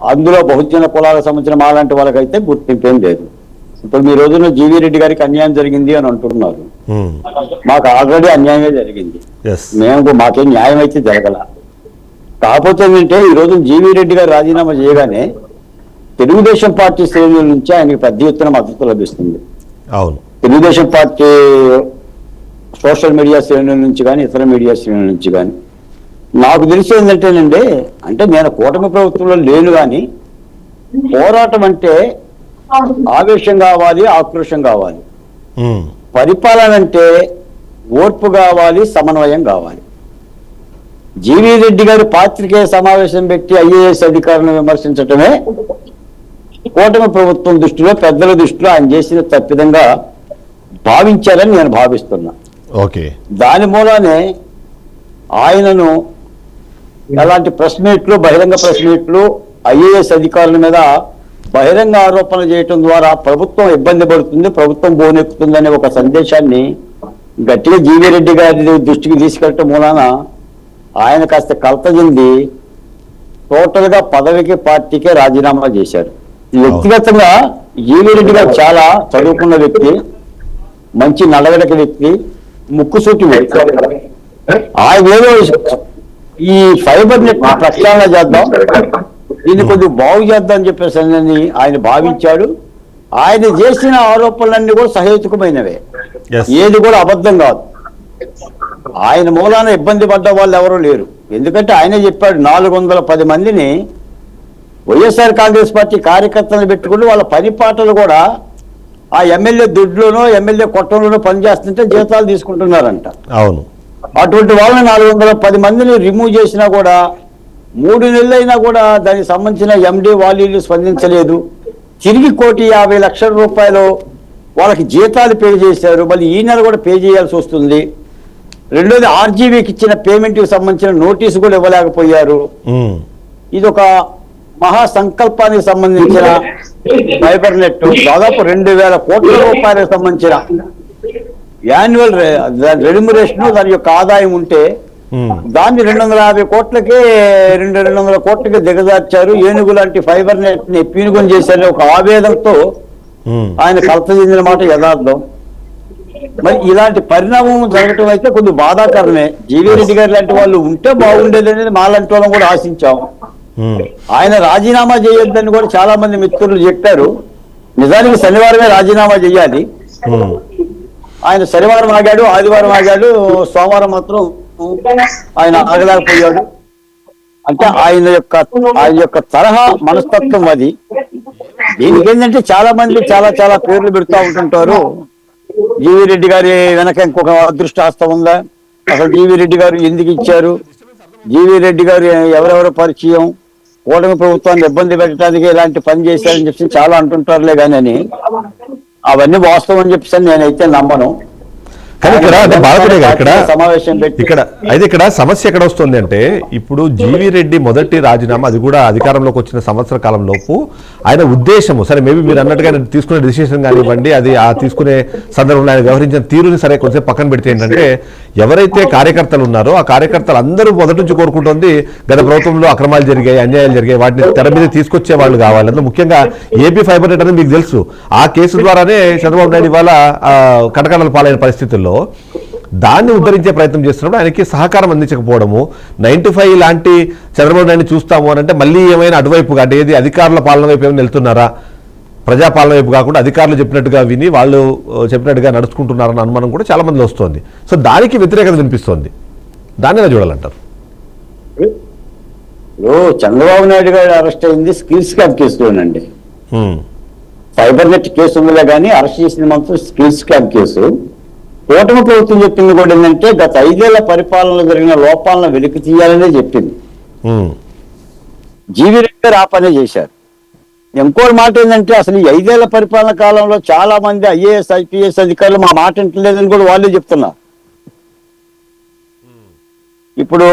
S3: అందులో బహుజన కులాలకు సంబంధించిన మాలాంటి వాళ్ళకైతే గుర్తింపేం లేదు. ఇప్పుడు మీ రోజున జీవీ రెడ్డి గారికి అన్యాయం జరిగింది అని అంటున్నారు. మాకు ఆల్రెడీ అన్యాయమే జరిగింది, మాకేం న్యాయం అయితే జరగల. కాకపోతే ఏంటంటే ఈ రోజు జీవీ రెడ్డి గారు రాజీనామా చేయగానే తెలుగుదేశం పార్టీ శ్రేణుల నుంచి ఆయనకి పెద్ద ఎత్తున మద్దతు లభిస్తుంది. తెలుగుదేశం పార్టీ సోషల్ మీడియా శ్రేణుల నుంచి కానీ ఇతర మీడియా శ్రేణుల నుంచి కానీ నాకు తెలిసి ఏంటంటేనండి, అంటే నేను కూటమి ప్రభుత్వంలో లేను కానీ పోరాటం అంటే ఆవేశం కావాలి, ఆక్రోశం కావాలి. పరిపాలన అంటే ఓర్పు కావాలి, సమన్వయం కావాలి. జీవీ రెడ్డి గారు పాత్రికేయ సమావేశం పెట్టి ఐఏఎస్ అధికారులను విమర్శించటమే కూటమి ప్రభుత్వం దృష్టిలో, పెద్దల దృష్టిలో ఆయన చేసిన తప్పిదంగా భావించారని నేను భావిస్తున్నా. దాని మూలనే ఆయనను ఎలాంటి ప్రెస్ మీట్లు, బహిరంగ ప్రెస్ మీట్లు ఐఏఎస్ అధికారుల మీద బహిరంగ ఆరోపణలు చేయటం ద్వారా ప్రభుత్వం ఇబ్బంది పడుతుంది, ప్రభుత్వం బోనెక్కుతుందనే ఒక సందేశాన్ని గట్టిగా జీవీ రెడ్డి గారి దృష్టికి తీసుకెళ్ళటం మూలాన ఆయన కాస్త కలత చెంది టోటల్ గా పదవికి పార్టీకే రాజీనామా చేశారు. వ్యక్తిగతంగా జీవీ రెడ్డి గారు చాలా చదువుకున్న వ్యక్తి, మంచి నడవడిక వ్యక్తి, ముక్కుసూటి వ్యక్తి. ఆయన ఏదో ఈ ఫైబర్ నెట్ ప్రక్షాళన చేద్దాం, దీన్ని కొద్దిగా బాగు చేద్దాం అని చెప్పేసి ఆయన భావించాడు. ఆయన చేసిన ఆరోపణలన్నీ కూడా సహేతుకమైనవే, ఏది కూడా అబద్ధం కాదు. ఆయన మూలాన ఇబ్బంది పడ్డ వాళ్ళు ఎవరూ లేరు. ఎందుకంటే ఆయనే చెప్పాడు 410 మందిని వైఎస్ఆర్ కాంగ్రెస్ పార్టీ కార్యకర్తలను పెట్టుకుని వాళ్ళ పరిపాటలు కూడా ఆ ఎమ్మెల్యే దుడ్లోనో ఎమ్మెల్యే కొట్టంలోనో పనిచేస్తుంటే జీతాలు తీసుకుంటున్నారంట.
S1: అవును.
S3: అటువంటి వాళ్ళని 410 మందిని రిమూవ్ చేసినా కూడా 3 నెలలైనా కూడా దానికి సంబంధించిన ఎండి వాలీలు స్పందించలేదు. తిరిగి 1,50,00,000 రూపాయలు వాళ్ళకి జీతాలు పే చేశారు. మళ్ళీ ఈ నెల కూడా పే చేయాల్సి వస్తుంది. రెండోది ఆర్జీవీకి ఇచ్చిన పేమెంట్కి సంబంధించిన నోటీసు కూడా ఇవ్వలేకపోయారు. ఇది ఒక మహా సంకల్పానికి సంబంధించిన ఫైబర్ నెట్ దాదాపు 2,000 కోట్ల రూపాయలకు సంబంధించిన యాన్యువల్ రెమ్యునరేషన్, దాని యొక్క ఆదాయం ఉంటే దాన్ని 250 కోట్లకే 200 కోట్లకి దిగజార్చారు. ఏనుగు లాంటి ఫైబర్ నెట్ ని పీనుగొని చేశారని ఒక ఆవేదనతో ఆయన కలత చెందిన మాట యథార్థం. మరి ఇలాంటి పరిణామం జరగటం అయితే కొద్దిగా బాధాకరమే. జీవీ రెడ్డి గారు లాంటి వాళ్ళు ఉంటే బాగుండేది అనేది మాలాంటి వాళ్ళం కూడా ఆశించాం. ఆయన రాజీనామా చేయొద్దని కూడా చాలా మంది మిత్రులు చెప్పారు. నిజానికి శనివారమే రాజీనామా చేయాలి. ఆయన శనివారం ఆగాడు, ఆదివారం ఆగాడు, సోమవారం మాత్రం ఆయన ఆగలేకపోయాడు. అంటే ఆయన యొక్క తరహా మనస్తత్వం అది. దీనికి ఏంటంటే చాలా మంది చాలా పేర్లు పెడతా ఉంటుంటారు. జీవీ రెడ్డి గారి వెనక ఇంకొక అదృష్టహస్తం ఉందా, అసలు జీవీ రెడ్డి గారు ఎందుకు ఇచ్చారు, జీవీ రెడ్డి గారు ఎవరెవరు పరిచయం, కూటమి ప్రభుత్వాన్ని ఇబ్బంది పెట్టడానికి ఇలాంటి పని చేశారని చెప్పి చాలా అంటుంటారులే కానీ అవన్నీ వాస్తవం అని చెప్పేసి నేనైతే నమ్మను.
S1: కానీ ఇక్కడ
S3: సమావేశం పెట్టి
S1: ఇక్కడ సమస్య ఎక్కడ వస్తుంది అంటే, ఇప్పుడు జీవీ రెడ్డి మొదటి రాజీనామా, అది కూడా అధికారంలోకి వచ్చిన సంవత్సర కాలంలోపు ఆయన ఉద్దేశము సరే, మేబీ మీరు అన్నట్టుగా తీసుకునే డిసిషన్ కానివ్వండి, అది ఆ తీసుకునే సందర్భంలో ఆయన వ్యవహరించిన తీరుని సరే కొంచెం పక్కన పెడితే ఏంటంటే, ఎవరైతే కార్యకర్తలు ఉన్నారో ఆ కార్యకర్తలు అందరూ మొదటి నుంచి కోరుకుంటుంది గత ప్రభుత్వంలో అక్రమాలు జరిగాయి, అన్యాయాలు జరిగాయి, వాటిని తెర మీద తీసుకొచ్చే వాళ్ళు కావాలి. అందులో ముఖ్యంగా ఏపీ ఫైబర్ నెట్ అనేది మీకు తెలుసు, ఆ కేసు ద్వారానే చంద్రబాబు నాయుడు ఇవాళ కటకటాల పాలైన పరిస్థితుల్లో దాన్ని ఉద్ధరించే ప్రయత్నం చేస్తున్నప్పుడు ఆయనకి సహకారం అందించకపోవడము, 9-5 లాంటి చంద్రబాబు నాయుడు చూస్తాము అని అంటే మళ్ళీ ఏమైనా అటువైపుగా అంటే ఏది అధికారుల పాలన వైపు ఏమైనా వెళ్తున్నారా, ప్రజాపాలన వైపు కాకుండా అధికారులు చెప్పినట్టుగా విని వాళ్ళు చెప్పినట్టుగా నడుచుకుంటున్నారన్న అనుమానం కూడా చాలా మందిలో వస్తుంది. సో దానికి వ్యతిరేకత వినిపిస్తోంది. దాన్ని ఎలా చూడాలంటారు?
S3: చంద్రబాబు నాయుడు గారు అరెస్ట్ అయింది స్కిల్ స్కామ్ కేసులోనండి. ఫైబర్ నెట్ కేసు ఉందిలే కానీ అరెస్ట్ చేసిన మాత్రం స్కిల్ స్కామ్ కేసు. కూటమి ప్రభుత్వం చెప్పింది కూడా ఏంటంటే గత 5 ఏళ్ల పరిపాలనలో జరిగిన లోపాలను వెలికి తీయాలనే చెప్పింది. జీవీ రెడ్డి గారు ఆ పనే చేశారు. ఇంకో మాట ఏంటంటే, అసలు ఈ 5 ఏళ్ల పరిపాలన కాలంలో చాలా మంది ఐఏఎస్ ఐపీఎస్ అధికారులు మా మాట వింటలేదని కూడా వాళ్ళే చెప్తున్నారు. ఇప్పుడు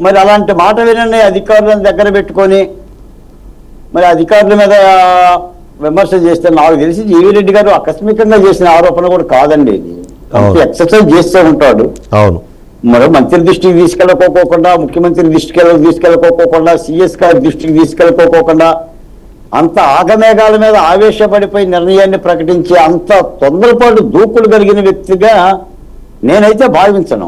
S3: మరి అలాంటి మాట వినని అధికారులను దగ్గర పెట్టుకొని మరి అధికారుల మీద విమర్శ చేస్తే నాకు తెలిసి జీవీ రెడ్డి గారు ఆకస్మికంగా చేసిన ఆరోపణ కూడా కాదండి. ఇది ఎక్సర్సైజ్ చేస్తూ ఉంటాడు. మరో మంత్రి దృష్టికి తీసుకెళ్ళకోకుండా, ముఖ్యమంత్రి దృష్టికి తీసుకెళ్ళకోకుండా, సిఎస్ గారి దృష్టికి తీసుకెళ్ళకోకుండా అంత ఆగమేఘాల మీద ఆవేశపడిపోయి నిర్ణయాన్ని ప్రకటించి అంత తొందరపాటు దూకుడు కలిగిన వ్యక్తిగా నేనైతే భావించను.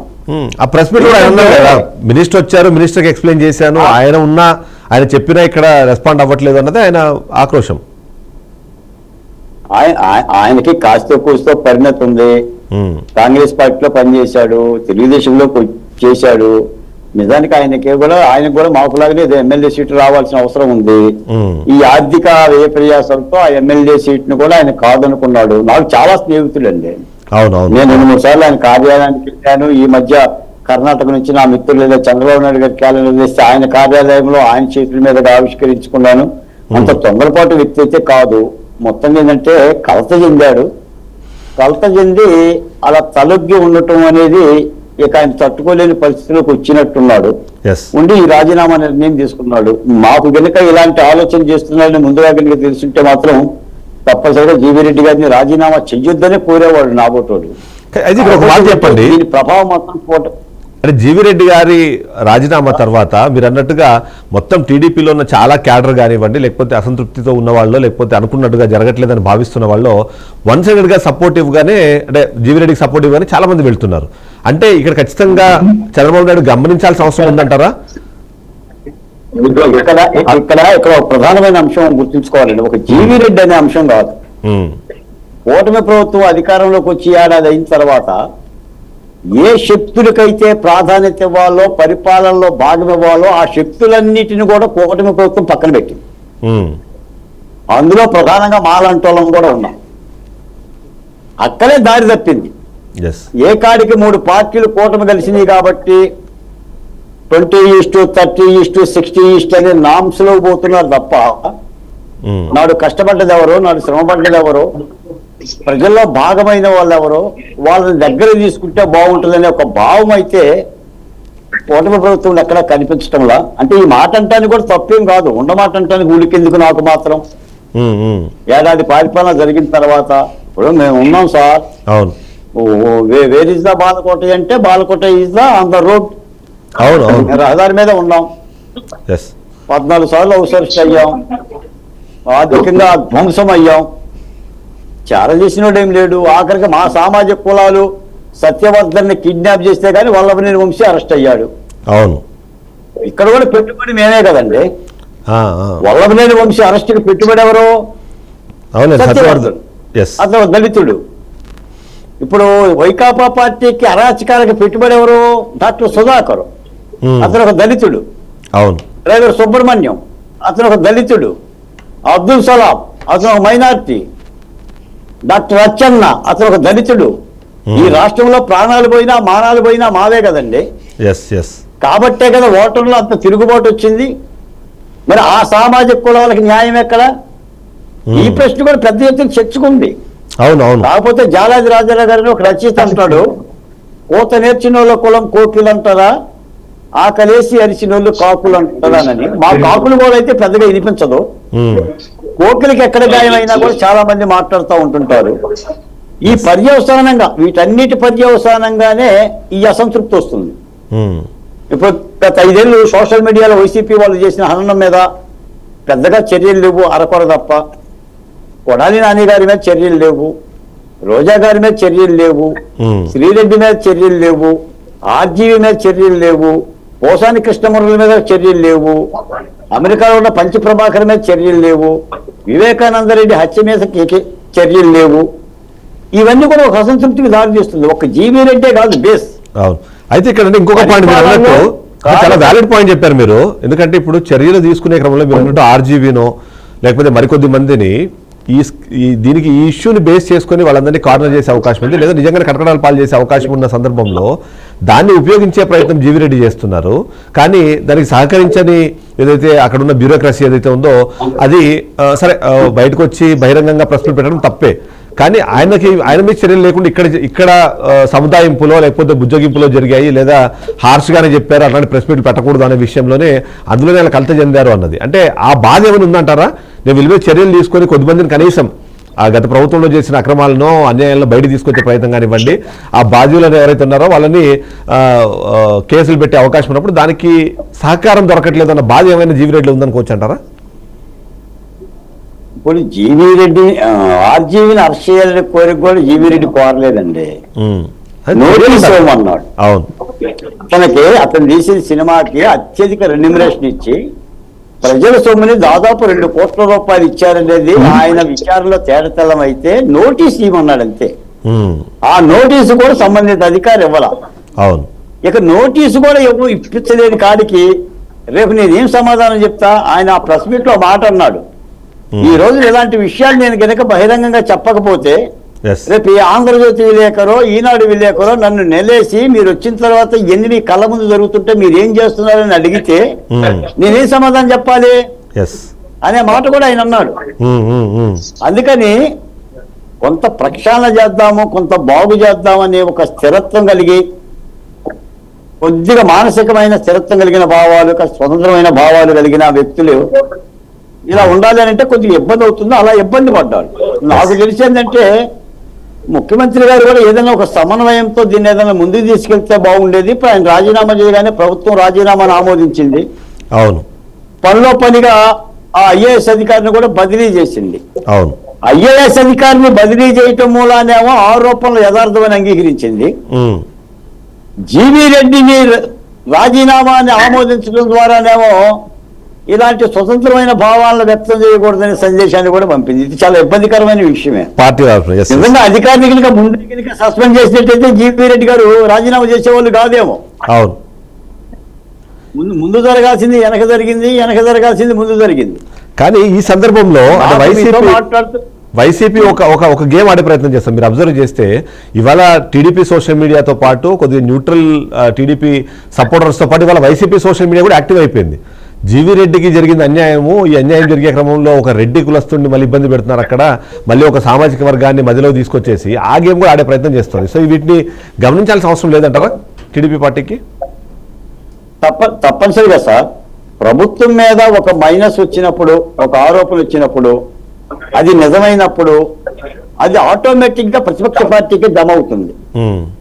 S1: ఆ ప్రెస్ మీట్ కూడా ఆయన మినిస్టర్ వచ్చారు, మినిస్టర్కి ఎక్స్ప్లెయిన్ చేశాను, ఆయన చెప్పినా ఇక్కడ రెస్పాండ్ అవ్వట్లేదు అన్నది ఆయన ఆక్రోశం.
S3: ఆయనకి కాస్తో కూస్తో పరిణతి ఉంది. కాంగ్రెస్ పార్టీలో పనిచేశాడు, తెలుగుదేశంలో చేశాడు. నిజానికి ఆయనకు కూడా మాకులాగానే ఎమ్మెల్యే సీటు రావాల్సిన అవసరం ఉంది. ఈ ఆర్థిక వ్యయ ప్రయాసంతో ఆ ఎమ్మెల్యే సీట్ ను కూడా ఆయన కాదనుకున్నాడు. నాకు చాలా స్నేహితులండి. నేను 2-3 సార్లు ఆయన కార్యాలయానికి వెళ్ళాను. ఈ మధ్య కర్ణాటక నుంచి నా మిత్రులు చంద్రబాబు నాయుడు గారి క్యాలెండర్ చేస్తే ఆయన కార్యాలయంలో ఆయన చేతుల మీద ఆవిష్కరించుకున్నాను. అంత తొందరపాటు వ్యక్తి అయితే కాదు. మొత్తం ఏంటంటే కలత చెందాడు. కలత చెంది అలా తలొగ్గి ఉండటం అనేది ఇక ఆయన తట్టుకోలేని పరిస్థితులకు వచ్చినట్టున్నాడు.
S1: ఎస్
S3: ఉండి ఈ రాజీనామా నిర్ణయం తీసుకున్నాడు. మాకు గనుక ఇలాంటి ఆలోచన చేస్తున్నాడని ముందుగా కనుక తెలుసుంటే మాత్రం తప్పనిసరిగా జీవీ రెడ్డి గారిని రాజీనామా చెయ్యొద్దనే కోరేవాడు నాబోటోడు.
S1: అయితే ఇక్కడ ఒక మాట చెప్పండి,
S3: దీని ప్రభావం మాత్రం
S1: అంటే జీవీ రెడ్డి గారి రాజీనామా తర్వాత మీరు అన్నట్టుగా మొత్తం టీడీపీలో ఉన్న చాలా క్యాడర్ కానివ్వండి, లేకపోతే అసంతృప్తితో ఉన్న వాళ్ళు, లేకపోతే అనుకున్నట్టుగా జరగట్లేదని భావిస్తున్న వాళ్ళు వన్ సైడెడ్గా సపోర్టివ్గానే, అంటే జీవీ రెడ్డికి సపోర్టివ్గానే చాలా మంది వెళ్తున్నారు. అంటే ఇక్కడ ఖచ్చితంగా చంద్రబాబు నాయుడు గమనించాల్సిన అవసరం ఉందంటారా?
S3: ఇక్కడ ఒక ప్రధానమైన అంశం గుర్తుంచుకోవాలండి. ఒక జీవీ రెడ్డి అనే అంశం కాదు. కూటమి ప్రభుత్వం అధికారంలోకి వచ్చి ఏడాది అయిన తర్వాత ఏ శక్తులకైతే ప్రాధాన్యత ఇవ్వాలో, పరిపాలనలో భాగం ఇవ్వాలో ఆ శక్తులన్నిటిని కూడా కూటమి ప్రభుత్వం పక్కన పెట్టింది. అందులో ప్రధానంగా మాలంటోళం కూడా ఉన్నాం. అక్కడే దారి తప్పింది. ఏ కాడికి 3 పార్టీలు కూటమి కలిసినాయి కాబట్టి 20:30:60 అనే నామ్స్ లో పోతున్నారు తప్ప నాడు కష్టపడ్డది ఎవరో, నాడు శ్రమ పడ్డది ఎవరో, ప్రజల్లో భాగమైన వాళ్ళు ఎవరో వాళ్ళని దగ్గర తీసుకుంటే బాగుంటుందనే ఒక భావం అయితే కూటమి ప్రభుత్వం ఎక్కడ కనిపించడంలా. అంటే ఈ మాట అంటానికి కూడా తప్పేం కాదు. ఉండమాట అంటానికి ఉలికెందుకు నాకు మాత్రం. ఏడాది పరిపాలన జరిగిన తర్వాత ఇప్పుడు మేము ఉన్నాం sir. Where is the Balakota అంటే Balakota is the on the road. రహదారి మీద ఉన్నాం. 14 సార్లు అవసరిస్ట్ అయ్యాం, ఆర్థికంగా ధ్వంసం అయ్యాం. చాలా చేసినోడు ఏం లేడు. ఆఖరికి మా సామాజిక కులాలు సత్యవర్ధన్ని కిడ్నాప్ చేస్తే కానీ వల్లభనేని వంశీ అరెస్ట్ అయ్యాడు.
S1: అవును,
S3: ఇక్కడ కూడా పెట్టుబడి మేమే కదండి. వల్లభనేని వంశీ అరెస్ట్కి పెట్టుబడి ఎవరు? సత్యవర్ధన్. అతను దళితుడు. ఇప్పుడు వైకాపా పార్టీకి అరాచకాలకు పెట్టుబడి ఎవరు? డాక్టర్ సుధాకర్, అతను ఒక దళితుడు.
S1: అవును.
S3: డ్రైవర్ సుబ్రహ్మణ్యం, అతను ఒక దళితుడు. అబ్దుల్ సలాం, అతను ఒక మైనార్టీ. డాక్టర్ అచ్చన్న, అతను ఒక దళితుడు. ఈ రాష్ట్రంలో ప్రాణాలు పోయినా మానాలు పోయినా మావే కదండి. కాబట్టే కదా ఓటర్లు అంత తిరుగుబాటు వచ్చింది. మరి ఆ సామాజిక కులాలకు న్యాయం ఎక్కడ? ఈ ప్రశ్న కూడా పెద్ద ఎత్తున చర్చకుంది. కాకపోతే జాలాది రాజారావు గారిని ఒక రచయిత అంటాడు, కోత నేర్చినోళ్ళ కులం కోకిలు అంటారా, ఆకలేసి అరిచినోళ్ళు కాకులు అంటారని. మా కాకులు కూడా అయితే పెద్దగా వినిపించదు. కోకిలకి ఎక్కడ గాయమైనా కూడా చాలా మంది మాట్లాడుతూ ఉంటుంటారు. ఈ పర్యవసానంగా, వీటన్నిటి పర్యవసానంగానే ఈ అసంతృప్తి వస్తుంది. ఇప్పుడు గత 5 ఏళ్ళు సోషల్ మీడియాలో వైసీపీ వాళ్ళు చేసిన హననం మీద పెద్దగా చర్యలు లేవు, అరకొర తప్ప. కొడాలి నాని గారి మీద చర్యలు లేవు, రోజా గారి మీద చర్యలు లేవు, శ్రీరెడ్డి మీద చర్యలు లేవు, ఆర్జీవీ మీద చర్యలు లేవు, పోసాని కృష్ణమురళి మీద చర్యలు లేవు, అమెరికాలో ఉన్న పంచ ప్రభాకర్ మీద చర్యలు లేవు, వివేకానంద రెడ్డి హత్య మీద చర్యలు లేవు. ఇవన్నీ కూడా ఒక అసంతృప్తికి దారి తీస్తుంది. ఒక జీవీ రెడ్డే కాదు బేస్.
S1: అయితే ఇక్కడ ఇంకొక పాయింట్ మీరు అన్నట్టు చాలా వ్యాలిడ్ పాయింట్ చెప్పారు మీరు. ఎందుకంటే ఇప్పుడు చర్యలు తీసుకునే క్రమంలో మీరు అన్నట్టు ఆర్జీవీనో లేకపోతే మరికొద్ది మందిని దీనికి ఈ ఇష్యూని బేస్ చేసుకుని వాళ్ళందరినీ కార్నర్ చేసే అవకాశం ఉంది, లేదా నిజంగా కటకడాలు పాలు చేసే అవకాశం ఉన్న సందర్భంలో దాన్ని ఉపయోగించే ప్రయత్నం జీవీ రెడ్డి చేస్తున్నారు. కానీ దానికి సహకరించని ఏదైతే అక్కడున్న బ్యూరోక్రసీ ఏదైతే ఉందో అది సరే బయటకు వచ్చి బహిరంగంగా ప్రశ్నలు పెట్టడం తప్పే. కానీ ఆయన మీద చర్యలు లేకుండా ఇక్కడ సముదాయింపులో లేకపోతే బుజ్జగింపులో జరిగాయి, లేదా హార్ష్గానే చెప్పారు, అలాంటి ప్రెస్ మీట్లు పెట్టకూడదు అనే విషయంలోనే అందులోనే వాళ్ళు కలత చెందారు అన్నది. అంటే ఆ బాధ ఏమైనా ఉందంటారా? నేను వీళ్ళ మీద చర్యలు తీసుకొని కొద్దిమందిని కనీసం ఆ గత ప్రభుత్వంలో చేసిన అక్రమాలను అన్యాయాలను బయట తీసుకొచ్చే ప్రయత్నం కానివ్వండి, ఆ బాధ్యులను ఎవరైతే ఉన్నారో వాళ్ళని కేసులు పెట్టే అవకాశం ఉన్నప్పుడు దానికి సహకారం దొరకట్లేదు అన్న బాధ ఏమైనా జీవీ రెడ్డిలో ఉందనుకోవచ్చు అంటారా?
S3: ఇప్పుడు జీవీ రెడ్డి ఆర్జీవీని అరెస్ట్ చేయాలని కోరిక కూడా జీవీ రెడ్డి కోరలేదండి. నోటీస్ ఇవ్వమన్నాడు. అతను తీసిన సినిమాకి అత్యధిక రెన్యూమరేషన్ ఇచ్చి ప్రజల సొమ్ముని దాదాపు 2 కోట్ల రూపాయలు ఇచ్చారనేది ఆయన విచారణలో తేడతెల్లం అయితే నోటీస్ ఇవ్వమన్నాడు అంతే. ఆ నోటీసు కూడా సంబంధిత అధికారి ఇవ్వాల. ఇక నోటీసు కూడా ఇప్పించలేని కాడికి రేపు నేనేం సమాధానం చెప్తా? ఆయన ఆ ప్రెస్ మీట్ లో మాట అన్నాడు, ఈ రోజు ఇలాంటి విషయాలు నేను గనక బహిరంగంగా చెప్పకపోతే రేపు ఆంధ్రజ్యోతి విలేకరో ఈనాడు విలేకరో నన్ను నెలేసి మీరు వచ్చిన తర్వాత ఎన్ని మీ కళ్ళ ముందు జరుగుతుంటే మీరు ఏం చేస్తున్నారని అడిగితే నేనేం సమాధానం చెప్పాలి అనే మాట కూడా ఆయన అన్నాడు. అందుకని కొంత ప్రక్షాళన చేద్దాము, కొంత బాగు చేద్దామనే ఒక స్థిరత్వం కలిగి కొద్దిగా మానసికమైన స్థిరత్వం కలిగిన భావాలు, స్వతంత్రమైన భావాలు కలిగిన వ్యక్తులు ఇలా ఉండాలి అని అంటే కొద్దిగా ఇబ్బంది అవుతుంది. అలా ఇబ్బంది పడ్డాడు. నాకు తెలిసిందంటే ముఖ్యమంత్రి గారు కూడా ఏదైనా ఒక సమన్వయంతో దీన్ని ఏదైనా ముందుకు తీసుకెళ్తే బాగుండేది. ఇప్పుడు ఆయన రాజీనామా చేయగానే ప్రభుత్వం రాజీనామాను ఆమోదించింది.
S1: అవును,
S3: పనిలో పనిగా ఆ ఐఏఎస్ అధికారిని కూడా బదిలీ చేసింది.
S1: అవును,
S3: ఐఏఎస్ అధికారిని బదిలీ చేయటం మూలానేమో ఆరోపణలు యథార్థమని అంగీకరించింది. జీవీ రెడ్డిని రాజీనామాని ఆమోదించడం ద్వారానేమో ఇలాంటి స్వతంత్రమైన భావాలను వ్యక్తం చేయకూడదనే సందేశాన్ని కూడా పంపింది. ఇది చాలా ఇబ్బందికరమైన విషయమే.
S1: పార్టీ
S3: నిజంగా అధికారిని కనుక ముందు కనుక సస్పెండ్ చేసినట్టయితే జీవీ రెడ్డి గారు రాజీనామా చేసేవాళ్ళు కాదేమో.
S1: అవును,
S3: ముందు జరగాల్సింది వెనక జరిగింది, వెనక జరగాల్సింది ముందు జరిగింది.
S1: కానీ ఈ సందర్భంలో వైసీపీ ఒక గేమ్ ఆడే ప్రయత్నం చేస్తాం. మీరు అబ్జర్వ్ చేస్తే ఇవాళ టీడీపీ సోషల్ మీడియాతో పాటు కొద్దిగా న్యూట్రల్ టీడీపీ సపోర్టర్స్తో పాటు ఇవాళ వైసీపీ సోషల్ మీడియా కూడా యాక్టివ్ అయిపోయింది. జీవీ రెడ్డికి జరిగిన అన్యాయము, ఈ అన్యాయం జరిగే క్రమంలో ఒక రెడ్డి కులస్తుడిని మళ్ళీ ఇబ్బంది పెడుతున్నారు. అక్కడ మళ్ళీ ఒక సామాజిక వర్గాన్ని మధ్యలో తీసుకొచ్చేసి ఆ గేమ్ కూడా ఆడే ప్రయత్నం చేస్తుంది. సో వీటిని గమనించాల్సిన అవసరం లేదంటారా టీడీపీ పార్టీకి?
S3: తప్పనిసరిగా సార్, ప్రభుత్వం మీద ఒక మైనస్ వచ్చినప్పుడు, ఒక ఆరోపణ వచ్చినప్పుడు, అది నిజమైనప్పుడు అది ఆటోమేటిక్ గా ప్రతిపక్ష పార్టీకి జమ అవుతుంది.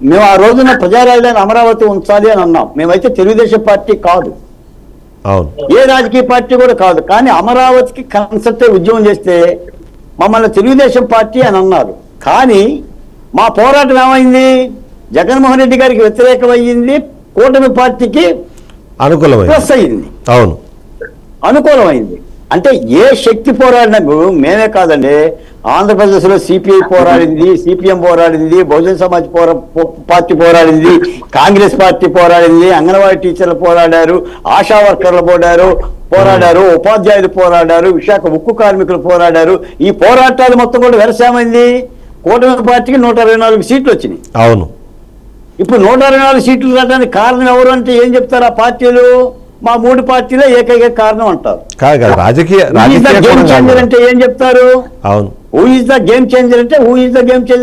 S3: మేము ఆ రోజున ప్రజారాజధాని అమరావతి ఉంచాలి అని అన్నాం. మేమైతే తెలుగుదేశం పార్టీ కాదు, ఏ రాజకీయ పార్టీ కూడా కాదు. కానీ అమరావతికి కన్సల్టేట్ ఉద్యమం చేస్తే మమ్మల్ని తెలుగుదేశం పార్టీ అని అన్నారు. కానీ మా పోరాటం ఏమైంది? జగన్మోహన్ రెడ్డి గారికి వ్యతిరేకమైంది, కూటమి పార్టీకి అనుకూలమైంది.
S1: అవును,
S3: అనుకూలమైంది. అంటే ఏ శక్తి పోరాడినా మేమే కాదండి. ఆంధ్రప్రదేశ్ లో సిపిఐ పోరాడింది, సిపిఎం పోరాడింది, బహుజన సమాజ్ పార్టీ పోరాడింది, కాంగ్రెస్ పార్టీ పోరాడింది, అంగన్వాడీ టీచర్లు పోరాడారు, ఆశా వర్కర్లు పోరాడారు, ఉపాధ్యాయులు పోరాడారు, విశాఖ ఉక్కు కార్మికులు పోరాడారు. ఈ పోరాటాలు మొత్తం కూడా వెరసామైంది. కూటమి పార్టీకి 124 సీట్లు వచ్చినాయి.
S1: అవును,
S3: ఇప్పుడు 124 సీట్లు రావడానికి కారణం ఎవరు అంటే ఏం చెప్తారు ఆ పార్టీలు? మా 3 పార్టీలే ఏకైక కారణం అంటారు. గేమ్ చేంజర్ అంటే ఏం చెప్తారు? Who is the game changer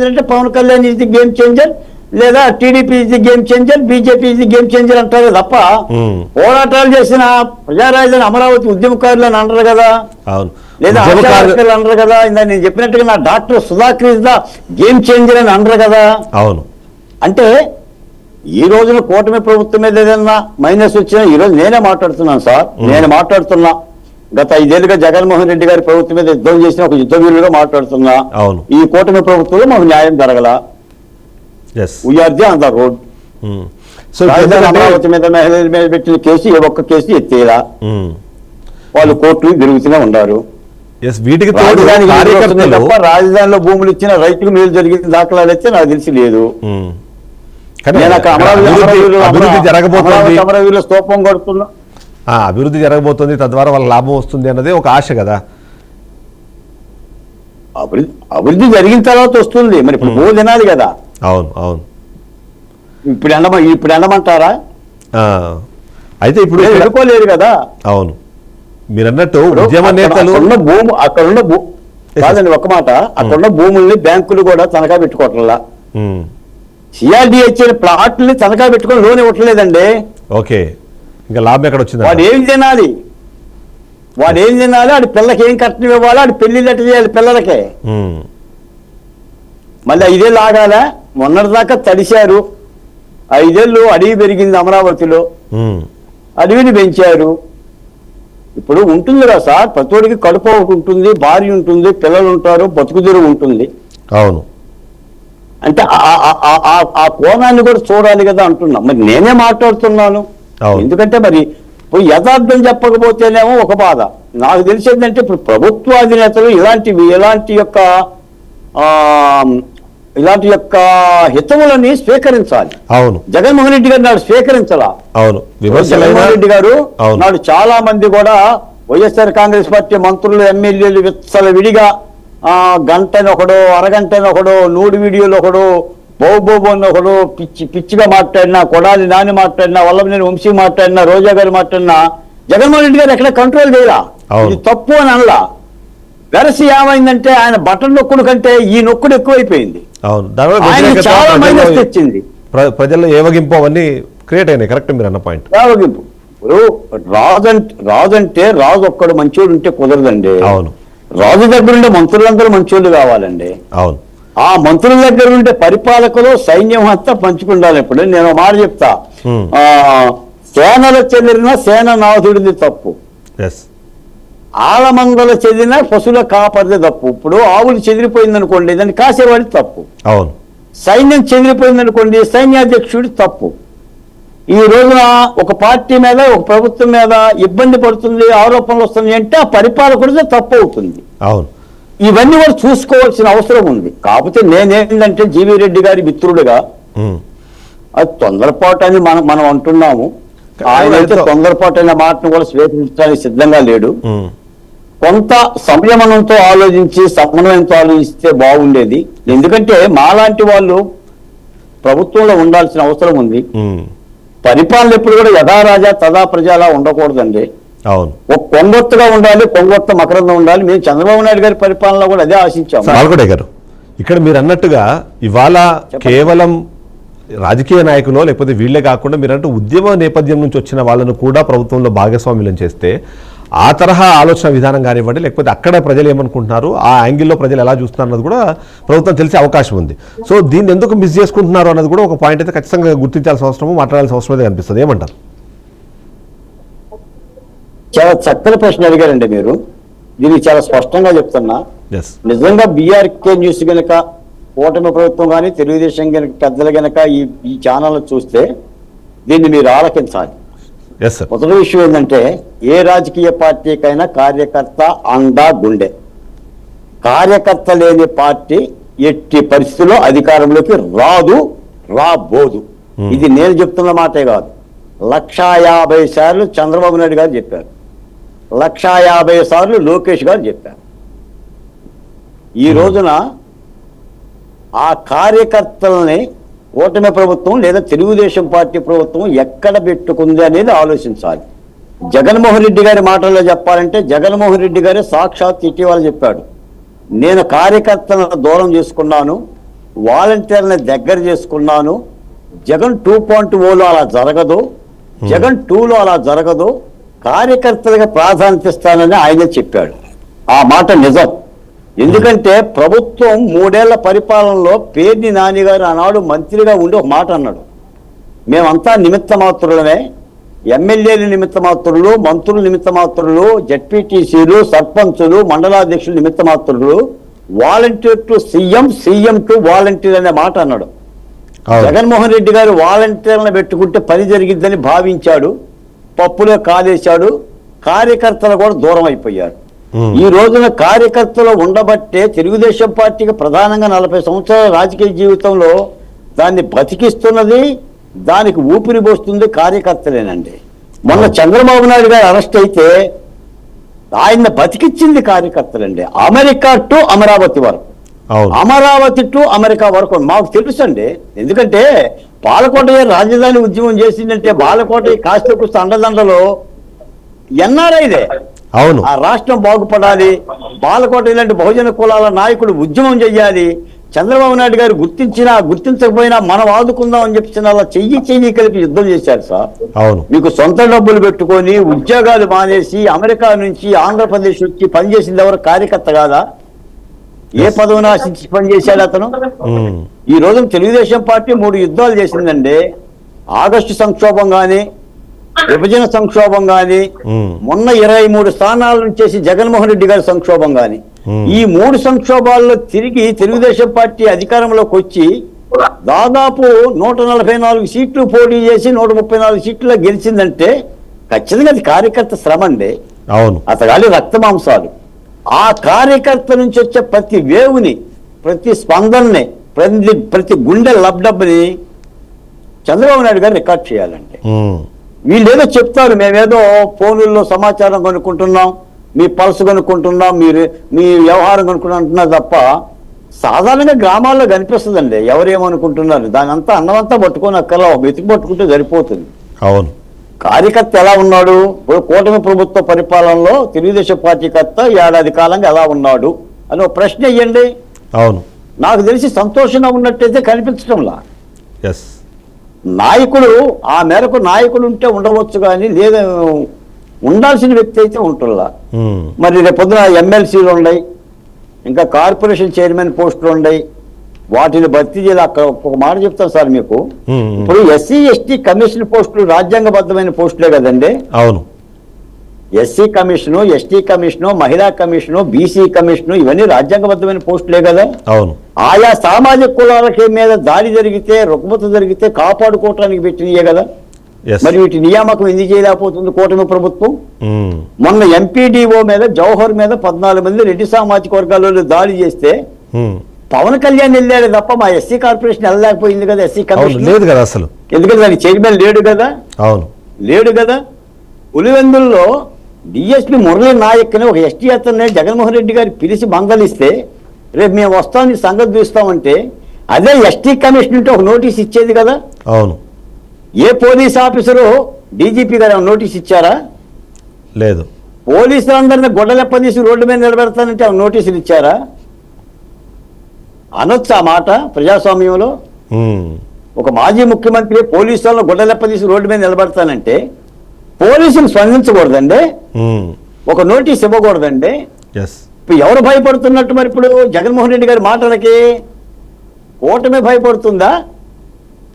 S3: అంటే Pawan Kalyan is the game changer, లేదా TDP is the game changer, BJP is the game changer అంటారు తప్ప పోరాటాలు చేసిన ప్రజారాజధాని అమరావతి ఉద్యమకారులు అని అనరు కదా, లేదా ఆశావర్కర్లు అనరు కదా. ఇందా నేను చెప్పినట్టుగా నా doctor Sudhakar is the game changer అని అనరు కదా.
S1: అవును,
S3: అంటే ఈ రోజున కూటమి ప్రభుత్వం మీద ఏదన్నా మైనస్ వచ్చినా ఈ రోజు నేనే మాట్లాడుతున్నాను సార్. నేను మాట్లాడుతున్నా గత 5 ఏళ్ళుగా జగన్మోహన్ రెడ్డి గారి ప్రభుత్వం మీద యుద్ధం చేసిన ఒక యుద్ధ వీరులుగా మాట్లాడుతున్నా. ఈ కూటమి ప్రభుత్వంలో మాకు న్యాయం జరగల. We are the on the road. Amaravati మీద మహిళల మీద పెట్టిన కేసు ఏ ఒక్క కేసు ఎత్తేలా వాళ్ళు కోర్టులు తిరుగుతూనే ఉన్నారు. తప్ప రాజధానిలో భూములు ఇచ్చిన రైతుకు మేలు జరిగిన దాఖలాలు అయితే నాకు తెలిసి లేదు. అమరావతిలో స్తూపం కడుతున్నా,
S1: అభివృద్ధి జరగబోతుంది, తద్వారా వాళ్ళ లాభం వస్తుంది అన్నది ఒక ఆశ కదా.
S3: అభివృద్ధి జరిగిన తర్వాత వస్తుంది, మరి ఇప్పుడు భూ తినాలి కదా.
S1: అవును, అవును.
S3: ఇప్పుడు ఎండమంటారా?
S1: అయితే ఇప్పుడు
S3: ఎదుర్కోలేరు కదా.
S1: అవును, మీరు అన్నట్టు ఉద్యమ నేతలు
S3: అక్కడున్న కాదండి ఒక మాట, అక్కడున్న భూముల్ని బ్యాంకులు కూడా తనఖా పెట్టుకోవట్లా. సిఆర్డిహెచ్ ప్లాట్ని తనఖా పెట్టుకొని లోన్ ఇవ్వట్లేదండి.
S1: ఓకే, ఇంకా లాభం ఎక్కడ వచ్చింది?
S3: వాడు ఏం తినాలి? ఆడి పిల్లకి ఏం కట్నం ఇవ్వాలి? ఆడి పెళ్లిళ్ళు ఎట్ట చేయాలి పిల్లలకే? మళ్ళీ 5 ఏళ్ళు ఆగాల. మొన్నటిదాకా తడిశారు. 5 ఏళ్ళు అడవి పెరిగింది అమరావతిలో, అడవిని పెంచారు. ఇప్పుడు ఉంటుంది కదా సార్, ప్రతోడికి కడుపు ఒకటి ఉంటుంది, భార్య ఉంటుంది, పిల్లలు ఉంటారు, బతుకుదెరువు ఉంటుంది.
S1: అవును,
S3: అంటే ఆ కోణాన్ని కూడా చూడాలి కదా అంటున్నా. మరి నేనే మాట్లాడుతున్నాను. ఎందుకంటే మరి ఇప్పుడు యథార్థం చెప్పకపోతేనేమో ఒక బాధ. నాకు తెలిసేందంటే ఇప్పుడు ప్రభుత్వాధినేతలు ఇలాంటి యొక్క హితములని స్వీకరించాలి.
S1: అవును,
S3: జగన్మోహన్ రెడ్డి గారు నాడు స్వీకరించాలా?
S1: అవును,
S3: జగన్మోహన్ రెడ్డి గారు నాడు చాలా మంది కూడా వైఎస్ఆర్ కాంగ్రెస్ పార్టీ మంత్రులు, ఎమ్మెల్యేలు విడిగా గంటని ఒకడు, అరగంటని ఒకడు, 100 వీడియోలు ఒకడు, బోబోబోని ఒకడు, పిచ్చిగా మాట్లాడినా, కొడాలి నాని మాట్లాడినా, వల్లభనేని వంశీ మాట్లాడినా, రోజా గారు మాట్లాడినా జగన్మోహన్ రెడ్డి గారు ఎక్కడ కంట్రోల్ చేయాల. ఇది తప్పు అని అనలా. వెరసి ఏమైందంటే ఆయన బటన్ నొక్కుడు కంటే ఈ నొక్కుడు ఎక్కువైపోయింది.
S1: చాలా మైనస్ తెచ్చింది. ప్రజల్లో ఏవగింపు అవన్నీ క్రియేట్ అయినాయి. కరెక్ట్ మీరు అన్న పాయింట్.
S3: ఇప్పుడు రాజు అంటే రాజు ఒక్కడు మంచోడు ఉంటే కుదరదండి.
S1: అవును.
S3: రాజు దగ్గర ఉండే మంత్రులందరూ మంచోళ్ళు కావాలండి.
S1: అవును.
S3: ఆ మంత్రుల దగ్గర ఉండే పరిపాలకులు సైన్యం అంతా పంచుకుండాలి. ఇప్పుడు నేను ఒక మాట చెప్తా, సేనలు చెదిరిన సేననాథుడిది తప్పు, ఆలమందల చెదిరిన పశువుల కాపరిది తప్పు. ఇప్పుడు ఆవులు చెదిరిపోయింది అనుకోండి, దాన్ని కాసేవాడి తప్పు.
S1: అవును.
S3: సైన్యం చెదిరిపోయింది అనుకోండి, సైన్యాధ్యక్షుడి తప్పు. ఈ రోజున ఒక పార్టీ మీద ఒక ప్రభుత్వం మీద ఇబ్బంది పడుతుంది, ఆరోపణలు వస్తుంది అంటే ఆ పరిపాలకుడిదే తప్పు అవుతుంది.
S1: అవును.
S3: ఇవన్నీ కూడా చూసుకోవాల్సిన అవసరం ఉంది. కాకపోతే నేనేంటంటే జీవీ రెడ్డి గారి మిత్రుడిగా అది తొందరపాటు అని మనం అంటున్నాము. ఆయన అయితే తొందరపాటు అనే మాటను కూడా స్వీకరించడానికి సిద్ధంగా లేడు. కొంత సంయమనంతో ఆలోచించి సమన్వయంతో ఆలోచిస్తే బాగుండేది. ఎందుకంటే మాలాంటి వాళ్ళు ప్రభుత్వంలో ఉండాల్సిన అవసరం ఉంది. పరిపాలన ఎప్పుడు కూడా యథారాజా తదా ప్రజలా ఉండకూడదండి.
S1: అవును.
S3: ఒక కొంగొత్తుగా ఉండాలి, కొంగొత్త మకరంగా ఉండాలి. మేము చంద్రబాబు నాయుడు గారి పరిపాలన కూడా అదే ఆశించాము.
S1: మాల్గొండ గారు, ఇక్కడ మీరు అన్నట్టుగా ఇవాళ కేవలం రాజకీయ నాయకులు లేకపోతే వీళ్ళే కాకుండా మీరంటూ ఉద్యమ నేపథ్యం నుంచి వచ్చిన వాళ్ళను కూడా ప్రభుత్వంలో భాగస్వామ్యం చేస్తే ఆ తరహా ఆలోచన విధానం కానివ్వండి, లేకపోతే అక్కడ ప్రజలు ఏమనుకుంటున్నారు, ఆ యాంగిల్లో ప్రజలు ఎలా చూస్తున్నారు అన్నది కూడా ప్రభుత్వం తెలిసే అవకాశం ఉంది. సో దీన్ని ఎందుకు మిస్ చేసుకుంటున్నారు అన్నది కూడా ఒక పాయింట్ అయితే ఖచ్చితంగా గుర్తించాల్సిన అవసరము, మాట్లాడాల్సిన అవసరం అయితే కనిపిస్తుంది. ఏమంటారు?
S3: చాలా చక్కని ప్రశ్న అడిగారండి మీరు. దీనికి చాలా స్పష్టంగా చెప్తున్నా. నిజంగా బీఆర్కే న్యూస్ గనక, కూటమి ప్రభుత్వం కానీ తెలుగుదేశం గనక పెద్దలు గనక ఈ ఛానల్ చూస్తే దీన్ని మీరు ఆలకించాలి. మొదటి విషయం ఏంటంటే, ఏ రాజకీయ పార్టీకైనా కార్యకర్త అండా గుండె. కార్యకర్త లేని పార్టీ ఎట్టి పరిస్థితుల్లో అధికారంలోకి రాబోదు. ఇది నేను చెప్తున్న మాటే కాదు. 150 సార్లు చంద్రబాబు నాయుడు గారు చెప్పారు, 150 సార్లు లోకేష్ గారు చెప్పారు. ఈ రోజున ఆ కార్యకర్తల్ని కూటమి ప్రభుత్వం లేదా తెలుగుదేశం పార్టీ ప్రభుత్వం ఎక్కడ పెట్టుకుంది అనేది ఆలోచించాలి. జగన్మోహన్ రెడ్డి గారి మాటల్లో చెప్పాలంటే, జగన్మోహన్ రెడ్డి గారే సాక్షాత్ ఇటీవల చెప్పాడు, నేను కార్యకర్తలను దూరం చేసుకున్నాను, వాలంటీర్లను దగ్గర చేసుకున్నాను. జగన్ 2.0లో అలా జరగదు, జగన్ 2లో అలా జరగదు, కార్యకర్తలకు ప్రాధాన్యత ఇస్తానని ఆయనే చెప్పాడు. ఆ మాట నిజం. ఎందుకంటే ప్రభుత్వం 3 ఏళ్ల పరిపాలనలో పేర్ని నాని గారు ఆనాడు మంత్రిగా ఉండి ఒక మాట అన్నాడు, మేమంతా నిమిత్త మాత్రులమే, ఎమ్మెల్యేలు నిమిత్త మాత్రులు, మంత్రులు నిమిత్త మాత్రులు, జడ్పీటీసీలు, సర్పంచులు, మండలాధ్యక్షులు నిమిత్త మాత్రులు, volunteer to CM, CM to volunteer అనే మాట అన్నాడు. జగన్మోహన్ రెడ్డి గారు వాలంటీర్లను పెట్టుకుంటే పని జరిగిద్దని భావించాడు, పప్పులో కాలేశాడు, కార్యకర్తలు కూడా దూరం అయిపోయారు. ఈ రోజున కార్యకర్తలు ఉండబట్టే తెలుగుదేశం పార్టీకి ప్రధానంగా 40 సంవత్సరాల రాజకీయ జీవితంలో దాన్ని బతికిస్తున్నది, దానికి ఊపిరి పోస్తుంది కార్యకర్తలేనండి. మొన్న చంద్రబాబు నాయుడు గారు అరెస్ట్ అయితే ఆయన బతికిచ్చింది కార్యకర్తలండి. అమెరికా టు అమరావతి వరకు, అమరావతి టు అమెరికా వరకు మాకు తెలుసు అండి. ఎందుకంటే బాలకోట రాజధాని ఉద్యమం చేసిందంటే బాలకోట కాస్త కుస్త అండదండలో ఎన్ఆర్ఐదే.
S1: అవును.
S3: ఆ రాష్ట్రం బాగుపడాలి, బాలకోట ఇలాంటి బహుజన కులాల నాయకుడు ఉద్యమం చెయ్యాలి, చంద్రబాబు నాయుడు గారు గుర్తించినా గుర్తించకపోయినా మనం ఆదుకుందాం అని చెప్పి అలా చెయ్యి కలిపి యుద్ధం చేశారు సార్.
S1: అవును.
S3: మీకు సొంత డబ్బులు పెట్టుకొని ఉద్యోగాలు మానేసి అమెరికా నుంచి ఆంధ్రప్రదేశ్ వచ్చి పనిచేసింది ఎవరు? కార్యకర్త కాదా? ఏ పదవిని ఆశించి పనిచేశాడు అతను? ఈ రోజు తెలుగుదేశం పార్టీ 3 యుద్ధాలు చేసిందండి. ఆగస్టు సంక్షోభం గాని, విభజన సంక్షోభం గాని, మొన్న 23 స్థానాల నుంచి జగన్మోహన్ రెడ్డి గారి సంక్షోభం గాని, ఈ 3 సంక్షోభాల్లో తిరిగి తెలుగుదేశం పార్టీ అధికారంలోకి వచ్చి దాదాపు 144 సీట్లు పోటీ చేసి 134 సీట్లలో గెలిచిందంటే ఖచ్చితంగా అది కార్యకర్త శ్రమ అండి.
S1: అవును.
S3: అతగాలి రక్త మాంసాలు. ఆ కార్యకర్త నుంచి వచ్చే ప్రతి వేవుని, ప్రతి స్పందనని, ప్రతి గుండె లబ్డబ్ని చంద్రబాబు నాయుడు గారు రికార్డ్ చేయాలండి. వీళ్ళు ఏదో చెప్తారు, మేమేదో ఫోనుల్లో సమాచారం కొనుక్కుంటున్నాం, మీ పల్స్ కొనుక్కుంటున్నాం, మీ వ్యవహారం కొనుక్కుంటున్నారు తప్ప సాధారణంగా గ్రామాల్లో కనిపిస్తుందండి ఎవరేమనుకుంటున్నారు. దాని అంతా అన్నమంతా పట్టుకొని అక్కడ వెతికి పట్టుకుంటే సరిపోతుంది.
S1: అవును.
S3: కార్యకర్త ఎలా ఉన్నాడు? ఇప్పుడు కూటమి ప్రభుత్వ పరిపాలనలో తెలుగుదేశం పార్టీకర్త 1 ఏడాది కాలంగా ఎలా ఉన్నాడు అని ఒక ప్రశ్న ఇవ్వండి.
S1: అవును.
S3: నాకు తెలిసి సంతోషంగా ఉన్నట్టయితే కనిపించడంలా. నాయకుడు ఆ మేరకు నాయకుడు ఉంటే ఉండవచ్చు కానీ లేదా ఉండాల్సిన వ్యక్తి అయితే ఉంటుందా.
S1: ఉమ్,
S3: మరి రేపు పొద్దున ఎమ్మెల్సీలు ఉన్నాయి, ఇంకా కార్పొరేషన్ చైర్మన్ పోస్టులు ఉన్నాయి, వాటిని భర్తీ చేయాలి. అక్కడ ఒక మాట చెప్తాను సార్ మీకు.
S1: ఉమ్,
S3: ఇప్పుడు ఎస్సీ ఎస్టీ కమిషన్ పోస్టులు రాజ్యాంగబద్ధమైన పోస్టులే కదండి.
S1: అవును.
S3: ఎస్సీ కమిషను, ఎస్టీ కమిషను, మహిళా కమిషను, బీసీ కమిషను ఇవన్నీ రాజ్యాంగబద్ధమైన పోస్టులే కదా.
S1: అవును.
S3: ఆయా సామాజిక కులాలకి మీద దాడి జరిగితే, రుగ్మత జరిగితే కాపాడుకోవటానికి పెట్టినయే కదా.
S1: ఎస్.
S3: మరి వీటి నియామకం ఎందుకు చేయలేకపోతుంది కూటమి ప్రభుత్వం?
S1: ఉమ్,
S3: మొన్న ఎంపీడీఓ మీద, జవహర్ మీద 14 మంది రెడ్డి సామాజిక వర్గాలలో దాడి చేస్తే
S1: ఉమ్,
S3: పవన్ కళ్యాణ్ వెళ్ళాడు తప్ప మా ఎస్సీ కార్పొరేషన్ వెళ్ళలేకపోయింది కదా. ఎస్సీ
S1: అవును,
S3: కమిషన్
S1: లేదు కదా అసలు.
S3: ఎందుకంటే దానికి చైర్మన్ లేడు కదా.
S1: అవును.
S3: లేడు కదా. పులివెందుల్లో డిఎస్పీ మురళీ నాయక్ అని ఒక ఎస్టీ అతన్ని జగన్మోహన్ రెడ్డి గారు పిలిచి మందలిస్తే రేపు మేము వస్తాం నీ సంగతి చూస్తామంటే అదే ఎస్టీ కమిషన్ ఉంటే ఒక నోటీస్ ఇచ్చేది కదా.
S1: అవును.
S3: ఏ పోలీస్ ఆఫీసరు డీజీపీ గారు నోటీస్ ఇచ్చారా?
S1: లేదు.
S3: పోలీసులందరినీ గొడ్డలెప్పదీసి రోడ్డు మీద నిలబెడతానంటే నోటీసులు ఇచ్చారా? అనొచ్చు ఆ మాట ప్రజాస్వామ్యంలో?
S1: ఉమ్,
S3: ఒక మాజీ ముఖ్యమంత్రి పోలీసు వాళ్ళని గొడ్డలెప్పదీసి రోడ్డు మీద నిలబెడతానంటే పోలీసులు స్పందించకూడదండి,
S1: ఉమ్,
S3: ఒక నోటీస్ ఇవ్వకూడదండి.
S1: ఎస్.
S3: ఇప్పుడు ఎవరు భయపడుతున్నట్టు మరి ఇప్పుడు జగన్మోహన్ రెడ్డి గారి మాటలకి? కూటమి భయపడుతుందా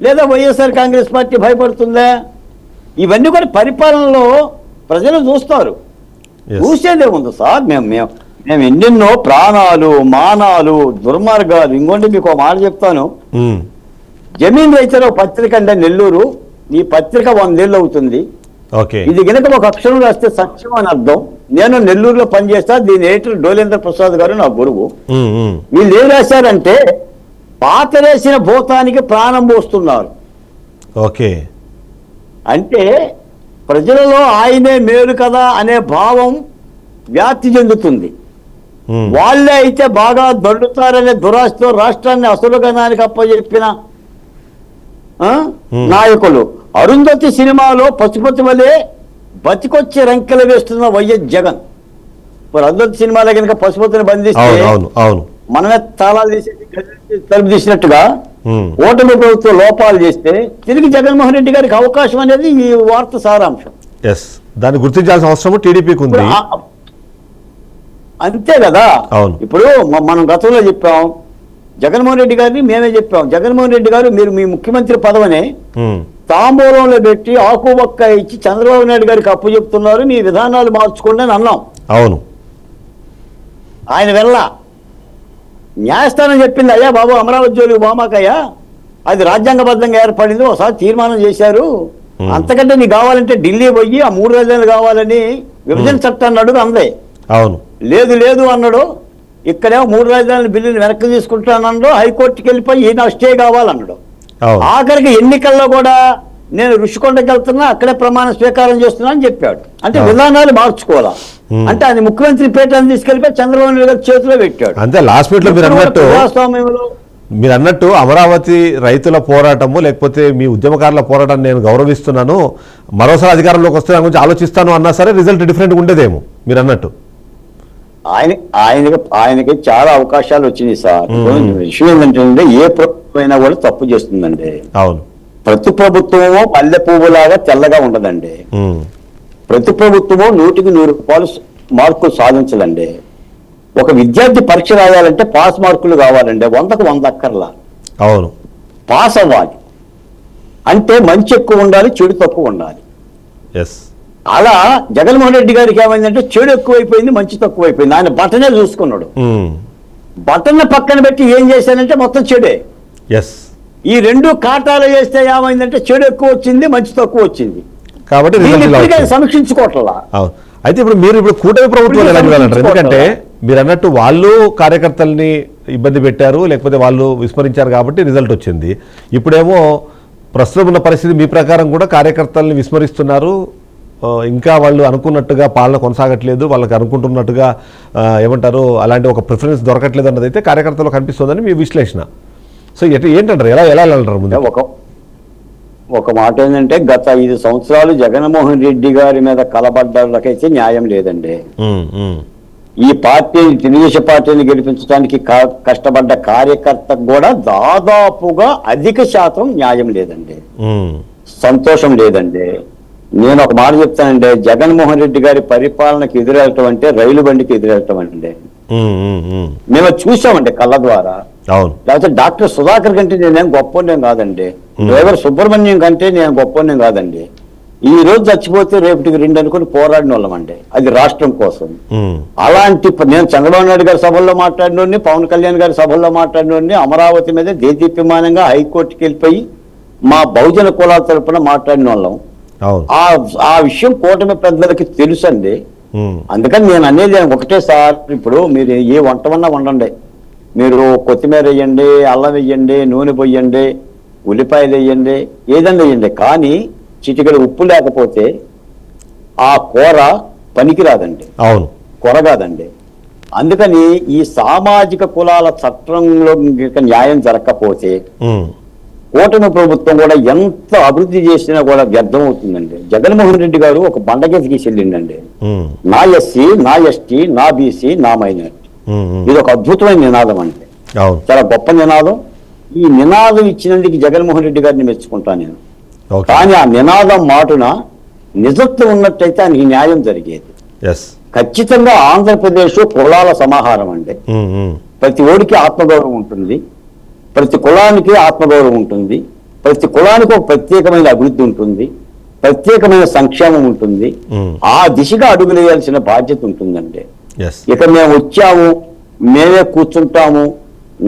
S3: లేదా వైఎస్ఆర్ కాంగ్రెస్ పార్టీ భయపడుతుందా? ఇవన్నీ కూడా పరిపాలనలో ప్రజలు చూస్తారు.
S1: Yes.
S3: చూసేదే ఉంది సార్. మేము ఎన్నెన్నో ప్రాణాలు, మానాలు, దుర్మార్గాలు. ఇంకోటి మీకు ఒక మాట చెప్తాను.
S1: ఉమ్,
S3: జమీన్ రైతుల పత్రిక అంటే నెల్లూరు, ఈ పత్రిక 100 ఏళ్ళు అవుతుంది.
S1: ఓకే.
S3: ఇది గనక ఒక అక్షరం రాస్తే సత్యం అని అర్థం. నేను నెల్లూరులో పనిచేస్తా. దీని ఎడిటర్ డోలేంద్ర ప్రసాద్ గారు నా గురువు.
S1: ఉమ్, ఉమ్,
S3: వీళ్ళు ఏం రాశారంటే పాతరేసిన భూతానికి ప్రాణం పోస్తున్నారు.
S1: ఓకే.
S3: అంటే ప్రజలలో ఆయనే మేలు కదా అనే భావం వ్యాప్తి చెందుతుంది.
S1: ఉమ్,
S3: వాళ్ళే అయితే బాగా దొరుకుతారనే దురాశతో రాష్ట్రాన్ని అసురగణానికి అప్పచెప్పిన నాయకులు. అరుంధతి సినిమాలో పశుపతి వలె బతికొచ్చి రంకెలు వేస్తున్న వైఎస్ జగన్. మరి అరుంధతి సినిమాలో కనుక పశుపతిని బంధిస్తే
S1: అవును, అవును, అవును.
S3: మనమే తాళాలు తీసేసి తలుపు తీసినట్టుగా
S1: ఉమ్,
S3: ఓటమి ప్రభుత్వం లోపాలు చేస్తే తిరిగి జగన్మోహన్ రెడ్డి గారికి అవకాశం అనేది ఈ వార్త సారాంశం.
S1: ఎస్. దాన్ని గుర్తించాల్సిన అవసరం టీడీపీకి ఉంది.
S3: ఇప్పుడు అంతే కదా.
S1: అవును.
S3: ఇప్పుడు మనం గతంలో చెప్పాం, జగన్మోహన్ రెడ్డి గారిని మేమే చెప్పాం, జగన్మోహన్ రెడ్డి గారు మీరు మీ ముఖ్యమంత్రి పదవిని
S1: ఉమ్,
S3: తాంబూలంలో పెట్టి ఆకుబొక్క ఇచ్చి చంద్రబాబు నాయుడు గారికి అప్పు చెప్తున్నారు, మీ విధానాలు మార్చుకోండి అని అన్నాం.
S1: అవును.
S3: ఆయన వెళ్ళ న్యాయస్థానం చెప్పింది, అయ్యా బాబు అమరావతి జోలికి బామాకయ్యా, అది రాజ్యాంగబద్ధంగా ఏర్పడింది, ఒకసారి తీర్మానం చేశారు, అంతకంటే నీకు కావాలంటే ఢిల్లీ పోయి ఆ 3 రాజధానులు కావాలని విభజన చట్టాన్ని అడుగు అందే.
S1: అవును.
S3: లేదు లేదు అన్నాడు. ఇక్కడేమో 3 రాజధానుల బిల్లుని వెనక్కి తీసుకుంటానన్నాడు. హైకోర్టుకి వెళ్ళిపోయి నాకు స్టే కావాలన్నాడు.
S1: అవును.
S3: ఆఖరికి ఎన్నికల్లో కూడా నేను ఋషికొండకి వెళ్తున్నా, అక్కడే ప్రమాణ స్వీకారం చేస్తున్నా అని చెప్పాడు. అంటే విధానాలు మార్చుకోవాలా అంటే అది ముఖ్యమంత్రి పీఠాన్ని తీసుకెళ్ళిపోయి చంద్రబాబు నాయుడు గారి చేతిలో పెట్టాడు.
S1: అంతే. లాస్ట్ మినిట్ లో
S3: ప్రజాస్వామ్యంలో
S1: మీరు అన్నట్టు అమరావతి రైతుల పోరాటము లేకపోతే మీ ఉద్యమకారుల పోరాటాన్ని నేను గౌరవిస్తున్నాను, మరోసారి అధికారంలోకి వస్తే దాని గురించి ఆలోచిస్తాను అన్నా సరే రిజల్ట్ డిఫరెంట్గా ఉండేదేమో మీరు అన్నట్టు.
S3: ఆయనకి చాలా అవకాశాలు వచ్చినాయి సార్. విషయం ఏంటంటే ఏ ప్రభుత్వం అయినా కూడా తప్పు చేస్తుందండి.
S1: అవును.
S3: ప్రతి ప్రభుత్వమో పల్లె పువ్వులాగా తెల్లగా ఉండదండి.
S1: ఉమ్,
S3: ప్రతి ప్రభుత్వమో 100కి 100 మార్కులు సాధించదండి. ఒక విద్యార్థి పరీక్ష రాయాలంటే పాస్ మార్కులు కావాలండి, 100కు 100 అక్కర్లా.
S1: అవును.
S3: పాస్ అవ్వాలి అంటే మంచి ఎక్కువ ఉండాలి, చెడు తక్కువ ఉండాలి.
S1: ఎస్.
S3: అలా జగన్మోహన్ రెడ్డి గారికి ఏమైందంటే చెడు ఎక్కువైపోయింది, మంచి తక్కువైపోయింది. ఆయన బటనే చూసుకున్నాడు. బటన్ పక్కన పెట్టి ఏం చేశానంటే మొత్తం చెడే.
S1: ఎస్.
S3: ఈ 2 కాటాలు చేస్తే ఏమైందంటే చెడు ఎక్కువ వచ్చింది, మంచి తక్కువ వచ్చింది.
S1: కాబట్టి
S3: సమీక్షించుకోవట్లా.
S1: అయితే ఇప్పుడు కూటమి ప్రభుత్వాలు ఎలా చూడాలంటారు? ఎందుకంటే మీరు అన్నట్టు వాళ్ళు కార్యకర్తల్ని ఇబ్బంది పెట్టారు, లేకపోతే వాళ్ళు విస్మరించారు కాబట్టి రిజల్ట్ వచ్చింది. ఇప్పుడేమో ప్రస్తుతం ఉన్న పరిస్థితి మీ ప్రకారం కూడా కార్యకర్తల్ని విస్మరిస్తున్నారు, ఇంకా వాళ్ళు అనుకున్నట్టుగా పాలన కొనసాగట్లేదు, వాళ్ళకి అనుకుంటున్నట్టుగా ఏమంటారు అలాంటి ఒక ప్రిఫరెన్స్ దొరకట్లేదు అన్నది అయితే కార్యకర్తలు కనిపిస్తుందని మీ విశ్లేషణ. సో ఏంటంటారు, ఎలా అంటారు? ముందు
S3: ఒక మాట ఏంటంటే గత 5 సంవత్సరాలు జగన్మోహన్ రెడ్డి గారి మీద కలబడ్డలకైతే న్యాయం లేదండి. ఈ పార్టీని తెలుగుదేశం పార్టీని గెలిపించడానికి కష్టపడ్డ కార్యకర్తకు కూడా దాదాపుగా అధిక శాతం న్యాయం లేదండి, సంతోషం లేదండి. నేను ఒక మాట చెప్తానండి, జగన్మోహన్ రెడ్డి గారి పరిపాలనకు ఎదురెళ్ళటం అంటే రైలు బండికి ఎదురెళ్ళటం అండి. మేము చూసామండి కళ్ళ ద్వారా. లేకపోతే డాక్టర్ సుధాకర్ కంటే నేనేం గొప్పనేం కాదండి, డ్రైవర్ సుబ్రహ్మణ్యం కంటే నేను గొప్పనేం కాదండి. ఈ రోజు చచ్చిపోతే రేపటికి 2 అనుకుని పోరాడిన వాళ్ళమండి, అది రాష్ట్రం కోసం. అలాంటి నేను చంద్రబాబు నాయుడు గారి సభల్లో మాట్లాడినోడిని, పవన్ కళ్యాణ్ గారి సభల్లో మాట్లాడినోడిని, అమరావతి మీద దేదీప్యమానంగా హైకోర్టుకి వెళ్ళిపోయి మా బహుజన కులాల తరపున మాట్లాడిన వాళ్ళం. ఆ విషయం కూటమి పెద్దలకి తెలుసండి. అందుకని నేను అనేది ఒకటే సార్, ఇప్పుడు మీరు ఏ వంటమన్నా వండండి, మీరు కొత్తిమీర వేయండి, అల్లం వేయండి, నూనె పోయండి, ఉల్లిపాయలు వేయండి, ఏదన్నా వేయండి, కానీ చిటికెడు ఉప్పు లేకపోతే ఆ కూర పనికిరాదండి, కూర కాదండి. అందుకని ఈ సామాజిక కులాల చట్టంలో న్యాయం జరగకపోతే కూటమి ప్రభుత్వం కూడా ఎంత అభివృద్ధి చేసినా కూడా వ్యర్థం అవుతుందండి. జగన్మోహన్ రెడ్డి గారు ఒక బండకేసి చెల్లిండండి, నా ఎస్సీ, నా ఎస్టీ, నా బీసీ, నా మైనారిటీ. ఇది ఒక అద్భుతమైన నినాదం అంటే, చాలా గొప్ప నినాదం. ఈ నినాదం ఇచ్చినందుకు జగన్మోహన్ రెడ్డి గారిని మెచ్చుకుంటాను నేను. కానీ ఆ నినాదం మాటున నిజత్వం ఉన్నట్టయితే ఆయనకి న్యాయం జరిగేది. ఖచ్చితంగా ఆంధ్రప్రదేశ్ కులాల సమాహారం అండి. ప్రతి ఓడికి ఆత్మగౌరవం ఉంటుంది, ప్రతి కులానికి ఆత్మగౌరవం ఉంటుంది, ప్రతి కులానికి ఒక ప్రత్యేకమైన అభివృద్ధి ఉంటుంది, ప్రత్యేకమైన సంక్షేమం ఉంటుంది. ఆ దిశగా అడుగులేయాల్సిన బాధ్యత ఉంటుందండి. ఇక మేము వచ్చాము, మేమే కూర్చుంటాము,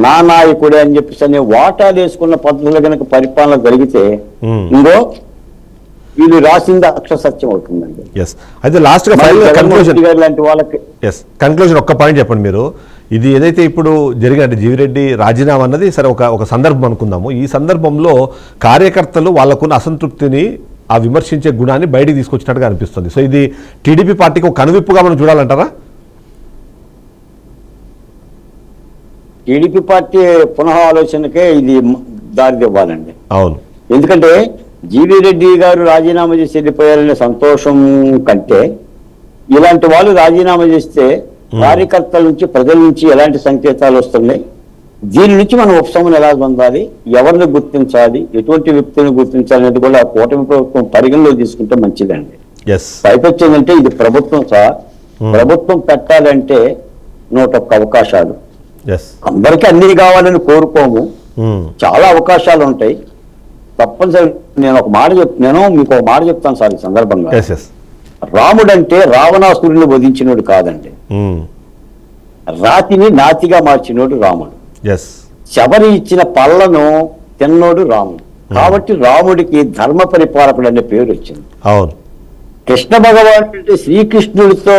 S3: నా నాయకుడే అని చెప్పేసి అనే వాటాలు వేసుకున్న పద్ధతులు కనుక పరిపాలన జరిగితే ఇంకో వీళ్ళు రాసింది అక్షర సత్యం అవుతుందండి.
S1: అయితే లాస్ట్ గా
S3: లాంటి వాళ్ళకి
S1: కన్క్లూజన్ ఒక్క పాయింట్ చెప్పండి మీరు. ఇది ఏదైతే ఇప్పుడు జరిగినట్టు జీవిరెడ్డి రాజీనామా అన్నది సరే ఒక సందర్భం అనుకుందాము. ఈ సందర్భంలో కార్యకర్తలు వాళ్ళకున్న అసంతృప్తిని, ఆ విమర్శించే గుణాన్ని బయటికి తీసుకొచ్చినట్టుగా అనిపిస్తుంది. సో ఇది టీడీపీ పార్టీకి ఒక కనువిప్పుగా మనం చూడాలంటారా?
S3: టీడీపీ పార్టీ పునః ఆలోచనకే ఇది దారి ఇవ్వాలండి.
S1: అవును,
S3: ఎందుకంటే జీవీ రెడ్డి గారు రాజీనామా చేసి వెళ్ళిపోయారనే సంతోషం కంటే ఇలాంటి వాళ్ళు రాజీనామా చేస్తే కార్యకర్తల నుంచి, ప్రజల నుంచి ఎలాంటి సంకేతాలు వస్తున్నాయి, దీని నుంచి మనం ఉపశమనం ఎలా పొందాలి, ఎవరిని గుర్తించాలి, ఎటువంటి వ్యక్తిని గుర్తించాలి అనేది కూడా కూటమి ప్రభుత్వం పరిగణలో తీసుకుంటే మంచిదండి. పైకొచ్చిందంటే ఇది ప్రభుత్వం సార్, ప్రభుత్వం పెట్టాలంటే 101 అవకాశాలు. అందరికీ అన్ని కావాలని కోరుకోము, చాలా అవకాశాలు ఉంటాయి. తప్పనిసరి నేను మీకు ఒక మాట చెప్తాను సార్ ఈ సందర్భంగా. రాముడంటే రావణాసురుని వధించినోడు కాదండి, రాతిని నాతిగా మార్చినోడు రాముడు. శబరి ఇచ్చిన పళ్ళను తిన్నోడు రాముడు. కాబట్టి రాముడికి ధర్మ పరిపాలకుడు అనే పేరు వచ్చింది. కృష్ణ భగవానుడు అంటే శ్రీకృష్ణుడితో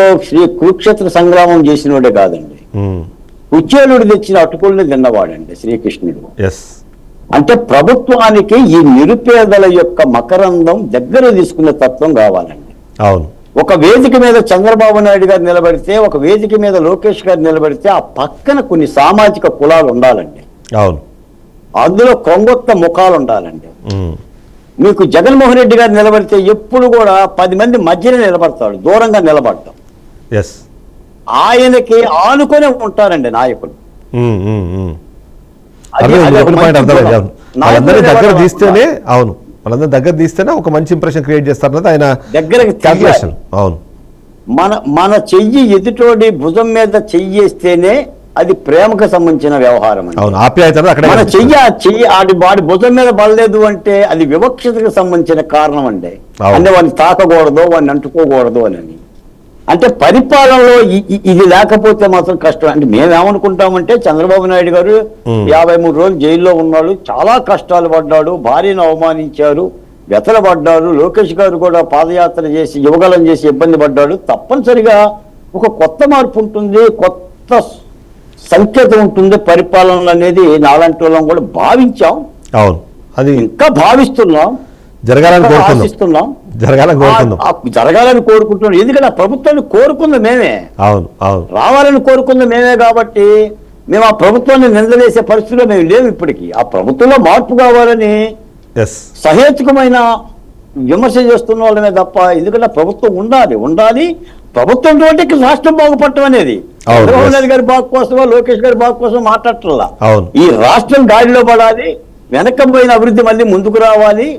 S3: కురుక్షేత్ర సంగ్రామం చేసినోడే కాదండి, కుచేలుడు తెచ్చిన అటుకుల్ని తిన్నవాడండి శ్రీకృష్ణుడు. అంటే ప్రభుత్వానికి ఈ నిరుపేదల యొక్క మకరందం దగ్గర తీసుకునే తత్వం కావాలండి. ఒక వేదిక మీద చంద్రబాబు నాయుడు గారు నిలబడితే, ఒక వేదిక మీద లోకేష్ గారు నిలబడితే ఆ పక్కన కొన్ని సామాజిక కులాలు ఉండాలండి. అందులో కొంగొత్త ముఖాలు ఉండాలండి. మీకు జగన్మోహన్ రెడ్డి గారు నిలబడితే ఎప్పుడు కూడా 10 మంది మధ్యలో నిలబడతాడు, దూరంగా నిలబడతాం. ఆయనకి ఆనుకొనే ఉంటారండి నాయకులు.
S1: వాళ్ళందరి దగ్గర తీస్తేనే, అవును, వాళ్ళందరి దగ్గర తీస్తేనే ఒక మంచి ఇంప్రెషన్ క్రియేట్ చేస్తారన్నది ఆయన
S3: దగ్గరకి.
S1: అవును,
S3: మన చెయ్యి ఎదుటోడి భుజం మీద చెయ్యేస్తేనే అది ప్రేమకు సంబంధించిన వ్యవహారం. మన చెయ్యి వాడి భుజం మీద పడలేదు అంటే అది వివక్షతకు సంబంధించిన కారణం అండి. అంటే వాడిని తాకకూడదు, వాడిని అంటుకోకూడదు అని. అంటే పరిపాలనలో ఇది లేకపోతే మాత్రం కష్టం. అంటే మేమేమనుకుంటామంటే చంద్రబాబు నాయుడు గారు 53 రోజులు జైల్లో ఉన్నాడు, చాలా కష్టాలు పడ్డాడు, భార్యను అవమానించారు, వ్యతలు పడ్డారు. లోకేష్ గారు కూడా పాదయాత్ర చేసి యువగలం చేసి ఇబ్బంది పడ్డాడు. తప్పనిసరిగా ఒక కొత్త మార్పు ఉంటుంది, కొత్త సంకేతం ఉంటుంది పరిపాలన అనేది నాలాంటి వాళ్ళం కూడా భావించాం.
S1: అవును, అది
S3: ఇంకా భావిస్తున్నాం,
S1: ఆశిస్తున్నాం,
S3: జరగాలని కోరుకుంటున్నాం. ఎందుకంటే ఆ ప్రభుత్వాన్ని కోరుకుంది మేమే, రావాలని కోరుకుంది మేమే. కాబట్టి మేము ఆ ప్రభుత్వాన్ని నిందలేసే పరిస్థితిలో మేము లేవు ఇప్పటికీ. ఆ ప్రభుత్వంలో మార్పు కావాలని సహేతుకమైన విమర్శ చేస్తున్న వాళ్ళమే తప్ప, ఎందుకంటే ప్రభుత్వం ఉండాలి, ప్రభుత్వం తోటి రాష్ట్రం బాగుపడటం అనేది
S1: అవును,
S3: చంద్రబాబు
S1: yes.
S3: నాయుడు గారి బాగు కోసమో లోకేష్ గారి బాగు కోసం మాట్లాడటంలా.
S1: అవును.
S3: ఈ రాష్ట్రం గాడిలో పడాలి, వెనక్కపోయిన అభివృద్ధి మళ్ళీ ముందుకు రావాలి,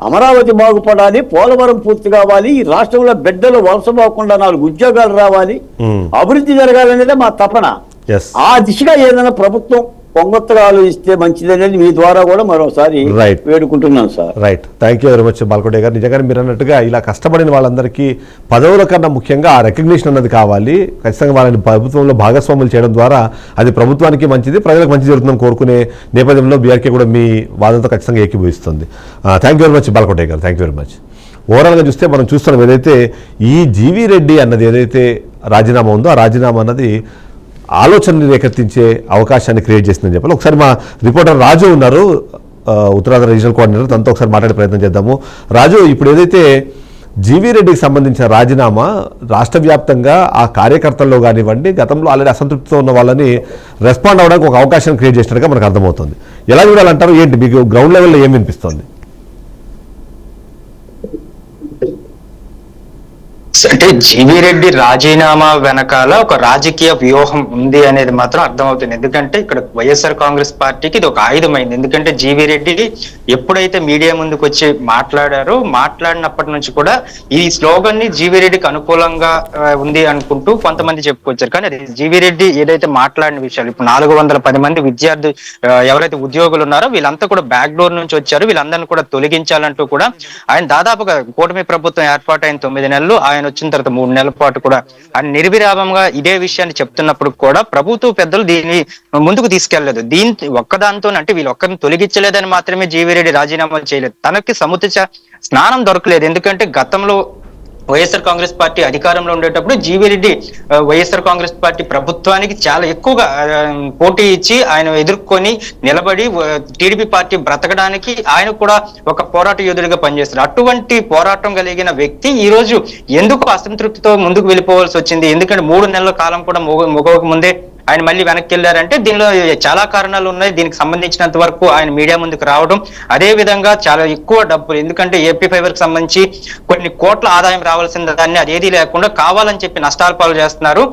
S3: అమరావతి బాగుపడాలి, పోలవరం పూర్తి కావాలి, ఈ రాష్ట్రంలో బిడ్డలు వలస పోకుండా 4 ఉద్యోగాలు రావాలి, అభివృద్ధి జరగాలనేదే మా తపన.
S1: Yes.
S3: ఆ దిశగా ఏదైనా ప్రభుత్వం పొంగొత్తగా ఆలోచిస్తే మంచిదనేది మీ ద్వారా కూడా మరోసారి
S1: Right.
S3: వేడుకుంటున్నాను sir.
S1: Right, thank you very much Balkote garu. నిజంగానే మీరు అన్నట్టుగా ఇలా కష్టపడిన వాళ్ళందరికీ పదవుల కన్నా ముఖ్యంగా ఆ రికగ్నిషన్ అన్నది కావాలి. ఖచ్చితంగా వాళ్ళని ప్రభుత్వంలో భాగస్వాములు చేయడం ద్వారా అది ప్రభుత్వానికి మంచిది, ప్రజలకు మంచి జరుగుతుందని కోరుకునే నేపథ్యంలో బీఆర్కే కూడా మీ వాదంతో ఖచ్చితంగా ఏకీభవిస్తుంది. Thank you very much Balkote గారు, థ్యాంక్ యూ వెరీ మచ్. ఓవరాల్గా చూస్తే మనం చూస్తున్నాం ఏదైతే ఈ జీవీ రెడ్డి అన్నది ఏదైతే రాజీనామా ఉందో ఆ రాజీనామా అన్నది ఆలోచనని రేకెత్తించే అవకాశాన్ని క్రియేట్ చేసిందని చెప్పాలి. ఒకసారి మా రిపోర్టర్ రాజు ఉన్నారు, ఉత్తరాంధ్ర రీజనల్ కోఆర్డినేటర్, తనతో ఒకసారి మాట్లాడే ప్రయత్నం చేద్దాము. రాజు, ఇప్పుడు ఏదైతే జీవీ రెడ్డికి సంబంధించిన రాజీనామా రాష్ట్ర వ్యాప్తంగా ఆ కార్యకర్తల్లో కానివ్వండి, గతంలో ఆల్రెడీ అసంతృప్తితో ఉన్న వాళ్ళని రెస్పాండ్ అవ్వడానికి ఒక అవకాశం క్రియేట్ చేసినట్టుగా మనకు అర్థమవుతుంది. ఎలా చూడాలంటారు, ఏంటి మీకు గ్రౌండ్ లెవెల్లో ఏం వినిపిస్తుంది?
S4: అంటే జీవీ రెడ్డి రాజీనామా వెనకాల ఒక రాజకీయ వ్యూహం ఉంది అనేది మాత్రం అర్థమవుతుంది. ఎందుకంటే ఇక్కడ వైఎస్ఆర్ కాంగ్రెస్ పార్టీకి ఇది ఒక ఆయుధమైంది. ఎందుకంటే జీవీ రెడ్డి ఎప్పుడైతే మీడియా ముందుకు వచ్చి మాట్లాడారో మాట్లాడినప్పటి నుంచి కూడా ఈ స్లోగన్ ని జీవీ రెడ్డికి అనుకూలంగా ఉంది అనుకుంటూ కొంతమంది చెప్పుకొచ్చారు. కానీ అది జీవీ రెడ్డి ఏదైతే మాట్లాడిన విషయాలు, ఇప్పుడు 410 మంది విద్యార్థి ఎవరైతే ఉద్యోగులు ఉన్నారో వీళ్ళంతా కూడా బ్యాక్ డోర్ నుంచి వచ్చారు, వీళ్ళందరినీ కూడా తొలగించాలంటూ కూడా ఆయన దాదాపుగా కూటమి ప్రభుత్వం ఏర్పాటైన 9 నెలలు, ఆయన వచ్చిన తర్వాత 3 నెలల పాటు కూడా ఆయన నిర్విరామంగా ఇదే విషయాన్ని చెప్తున్నప్పుడు కూడా ప్రభుత్వ పెద్దలు దీన్ని ముందుకు తీసుకెళ్లేదు. ఒక్కదాంతో అంటే వీళ్ళు ఒక్కరిని తొలగించలేదని మాత్రమే జీవీ రెడ్డి రాజీనామా చేయలేదు, తనకి సముచిత స్నానం దొరకలేదు. ఎందుకంటే గతంలో వైఎస్ఆర్ కాంగ్రెస్ పార్టీ అధికారంలో ఉండేటప్పుడు జీవీ రెడ్డి వైఎస్ఆర్ కాంగ్రెస్ పార్టీ ప్రభుత్వానికి చాలా ఎక్కువగా పోటీ ఇచ్చి ఆయన ఎదుర్కొని నిలబడి టీడీపీ పార్టీ బ్రతకడానికి ఆయన కూడా ఒక పోరాట యోధుడిగా పనిచేస్తారు. అటువంటి పోరాటం కలిగిన వ్యక్తి ఈ రోజు ఎందుకు అసంతృప్తితో ముందుకు వెళ్ళిపోవాల్సి వచ్చింది? ఎందుకంటే 3 నెలల కాలం కూడా ముగవక ముందే ఆయన మళ్ళీ వెనక్కి వెళ్ళారంటే దీనిలో చాలా కారణాలు ఉన్నాయి. దీనికి సంబంధించినంత వరకు ఆయన మీడియా ముందుకు రావడం, అదే విధంగా చాలా ఎక్కువ డబ్బులు, ఎందుకంటే ఏపీ ఫైబర్ కి సంబంధించి కొన్ని కోట్ల ఆదాయం రావాల్సిన దాన్ని అదేది లేకుండా కావాలని చెప్పి నష్టాల పాలు చేస్తున్నారు.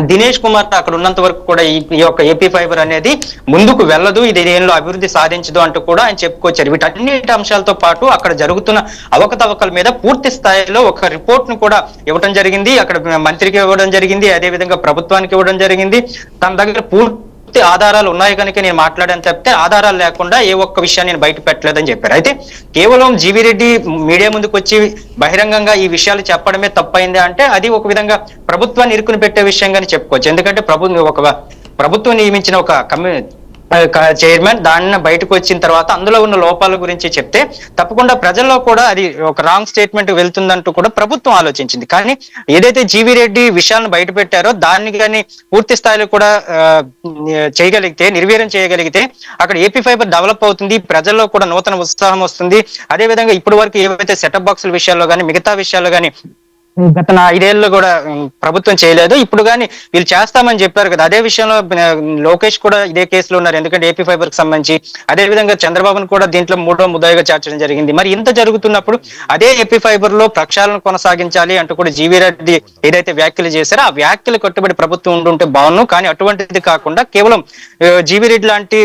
S4: దినేష్ కుమార్ అక్కడ ఉన్నంత వరకు కూడా ఈ యొక్క ఏపీ ఫైబర్ అనేది ముందుకు వెళ్ళదు, ఇది దేనిలో అభివృద్ధి సాధించదు అంటూ కూడా ఆయన చెప్పుకొచ్చారు. వీటన్నిటి అంశాలతో పాటు అక్కడ జరుగుతున్న అవకతవకల మీద పూర్తి స్థాయిలో ఒక రిపోర్ట్ ను కూడా ఇవ్వడం జరిగింది, అక్కడ మంత్రికి ఇవ్వడం జరిగింది, అదే విధంగా ప్రభుత్వానికి ఇవ్వడం జరిగింది. తన దగ్గర పూర్తి ఆధారాలు ఉన్నాయి కనుక నేను మాట్లాడాను చెప్తే ఆధారాలు లేకుండా ఏ ఒక్క విషయాన్ని నేను బయట పెట్టలేదని చెప్పారు. అయితే కేవలం జీవీ రెడ్డి మీడియా ముందుకు వచ్చి బహిరంగంగా ఈ విషయాలు చెప్పడమే తప్పైంది అంటే అది ఒక విధంగా ప్రభుత్వాన్ని ఇరుకుని పెట్టే విషయంగానే చెప్పుకోవచ్చు. ఎందుకంటే ప్రభుత్వం నియమించిన ఒక చైర్మన్ దాన్ని బయటకు వచ్చిన తర్వాత అందులో ఉన్న లోపాల గురించి చెప్తే తప్పకుండా ప్రజల్లో కూడా అది ఒక రాంగ్ స్టేట్మెంట్ వెళ్తుందంటూ కూడా ప్రభుత్వం ఆలోచించింది. కానీ ఏదైతే జీవీ రెడ్డి విషయాలను బయట పెట్టారో దాన్ని కానీ పూర్తి స్థాయిలో కూడా చేయగలిగితే, నిర్వీర్యం చేయగలిగితే అక్కడ ఏపీ ఫైబర్ డెవలప్ అవుతుంది, ప్రజల్లో కూడా నూతన ఉత్సాహం వస్తుంది. అదే విధంగా ఇప్పటి వరకు ఏవైతే సెటప్ బాక్సుల విషయాల్లో కానీ మిగతా విషయాల్లో కానీ గత 5 ఏళ్ళు కూడా ప్రభుత్వం చేయలేదు, ఇప్పుడు కానీ వీళ్ళు చేస్తామని చెప్పారు కదా. అదే విషయంలో లోకేష్ కూడా ఇదే కేసులో ఉన్నారు, ఎందుకంటే ఏపీ ఫైబర్ కి సంబంధించి. అదే విధంగా చంద్రబాబును కూడా దీంట్లో 3వ ముద్దాయిగా చేర్చడం జరిగింది. మరి ఇంత జరుగుతున్నప్పుడు అదే ఏపీ ఫైబర్ లో ప్రక్షాళన కొనసాగించాలి అంటూ కూడా జీవీ రెడ్డి ఏదైతే వ్యాఖ్యలు చేశారో ఆ వ్యాఖ్యలు కట్టుబడి ప్రభుత్వం ఉండుంటే బాగుండు. కానీ అటువంటిది కాకుండా కేవలం జీవీ రెడ్డి లాంటి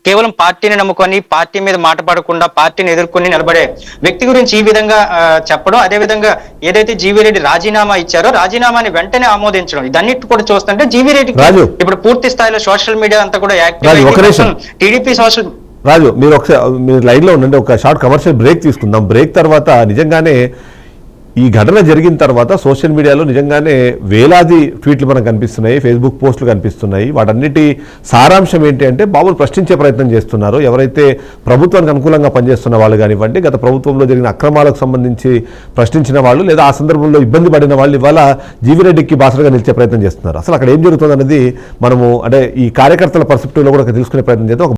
S4: కేవలం పార్టీని నమ్ముకొని పార్టీ మీద మాట పడకుండా పార్టీని ఎదుర్కొని నిలబడే వ్యక్తి గురించి ఈ విధంగా చెప్పడం, అదే విధంగా ఏదైతే జీవీ రెడ్డి రాజీనామా ఇచ్చారో రాజీనామాని వెంటనే ఆమోదించడం, ఇదన్నిటి కూడా చూస్తుంటే జీవీ రెడ్డి ఇప్పుడు పూర్తి స్థాయిలో సోషల్ మీడియా అంతా కూడా యాక్టివ్ టీడీపీ సోషల్.
S1: రాజు, మీరు లైన్ లో ఉండండి, ఒక షార్ట్ కమర్షియల్ బ్రేక్ తీసుకుందాం. బ్రేక్ తర్వాత నిజంగానే ఈ ఘటన జరిగిన తర్వాత సోషల్ మీడియాలో నిజంగానే వేలాది ట్వీట్లు మనకు కనిపిస్తున్నాయి, ఫేస్బుక్ పోస్టులు కనిపిస్తున్నాయి. వాటన్నిటి సారాంశం ఏంటి అంటే బాబులు ప్రశ్నించే ప్రయత్నం చేస్తున్నారు. ఎవరైతే ప్రభుత్వానికి అనుకూలంగా పనిచేస్తున్న వాళ్ళు కానివ్వండి, గత ప్రభుత్వంలో జరిగిన అక్రమాలకు సంబంధించి ప్రశ్నించిన వాళ్ళు లేదా ఆ సందర్భంలో ఇబ్బంది పడిన వాళ్ళు ఇవాళ జీవీ రెడ్డికి బాసటగా నిలిచే ప్రయత్నం చేస్తున్నారు. అసలు అక్కడ ఏం జరుగుతుంది అనేది మనము అంటే ఈ కార్యకర్తల పర్స్పెక్టివ్లో కూడా తెలుసుకునే ప్రయత్నం చేద్దాం.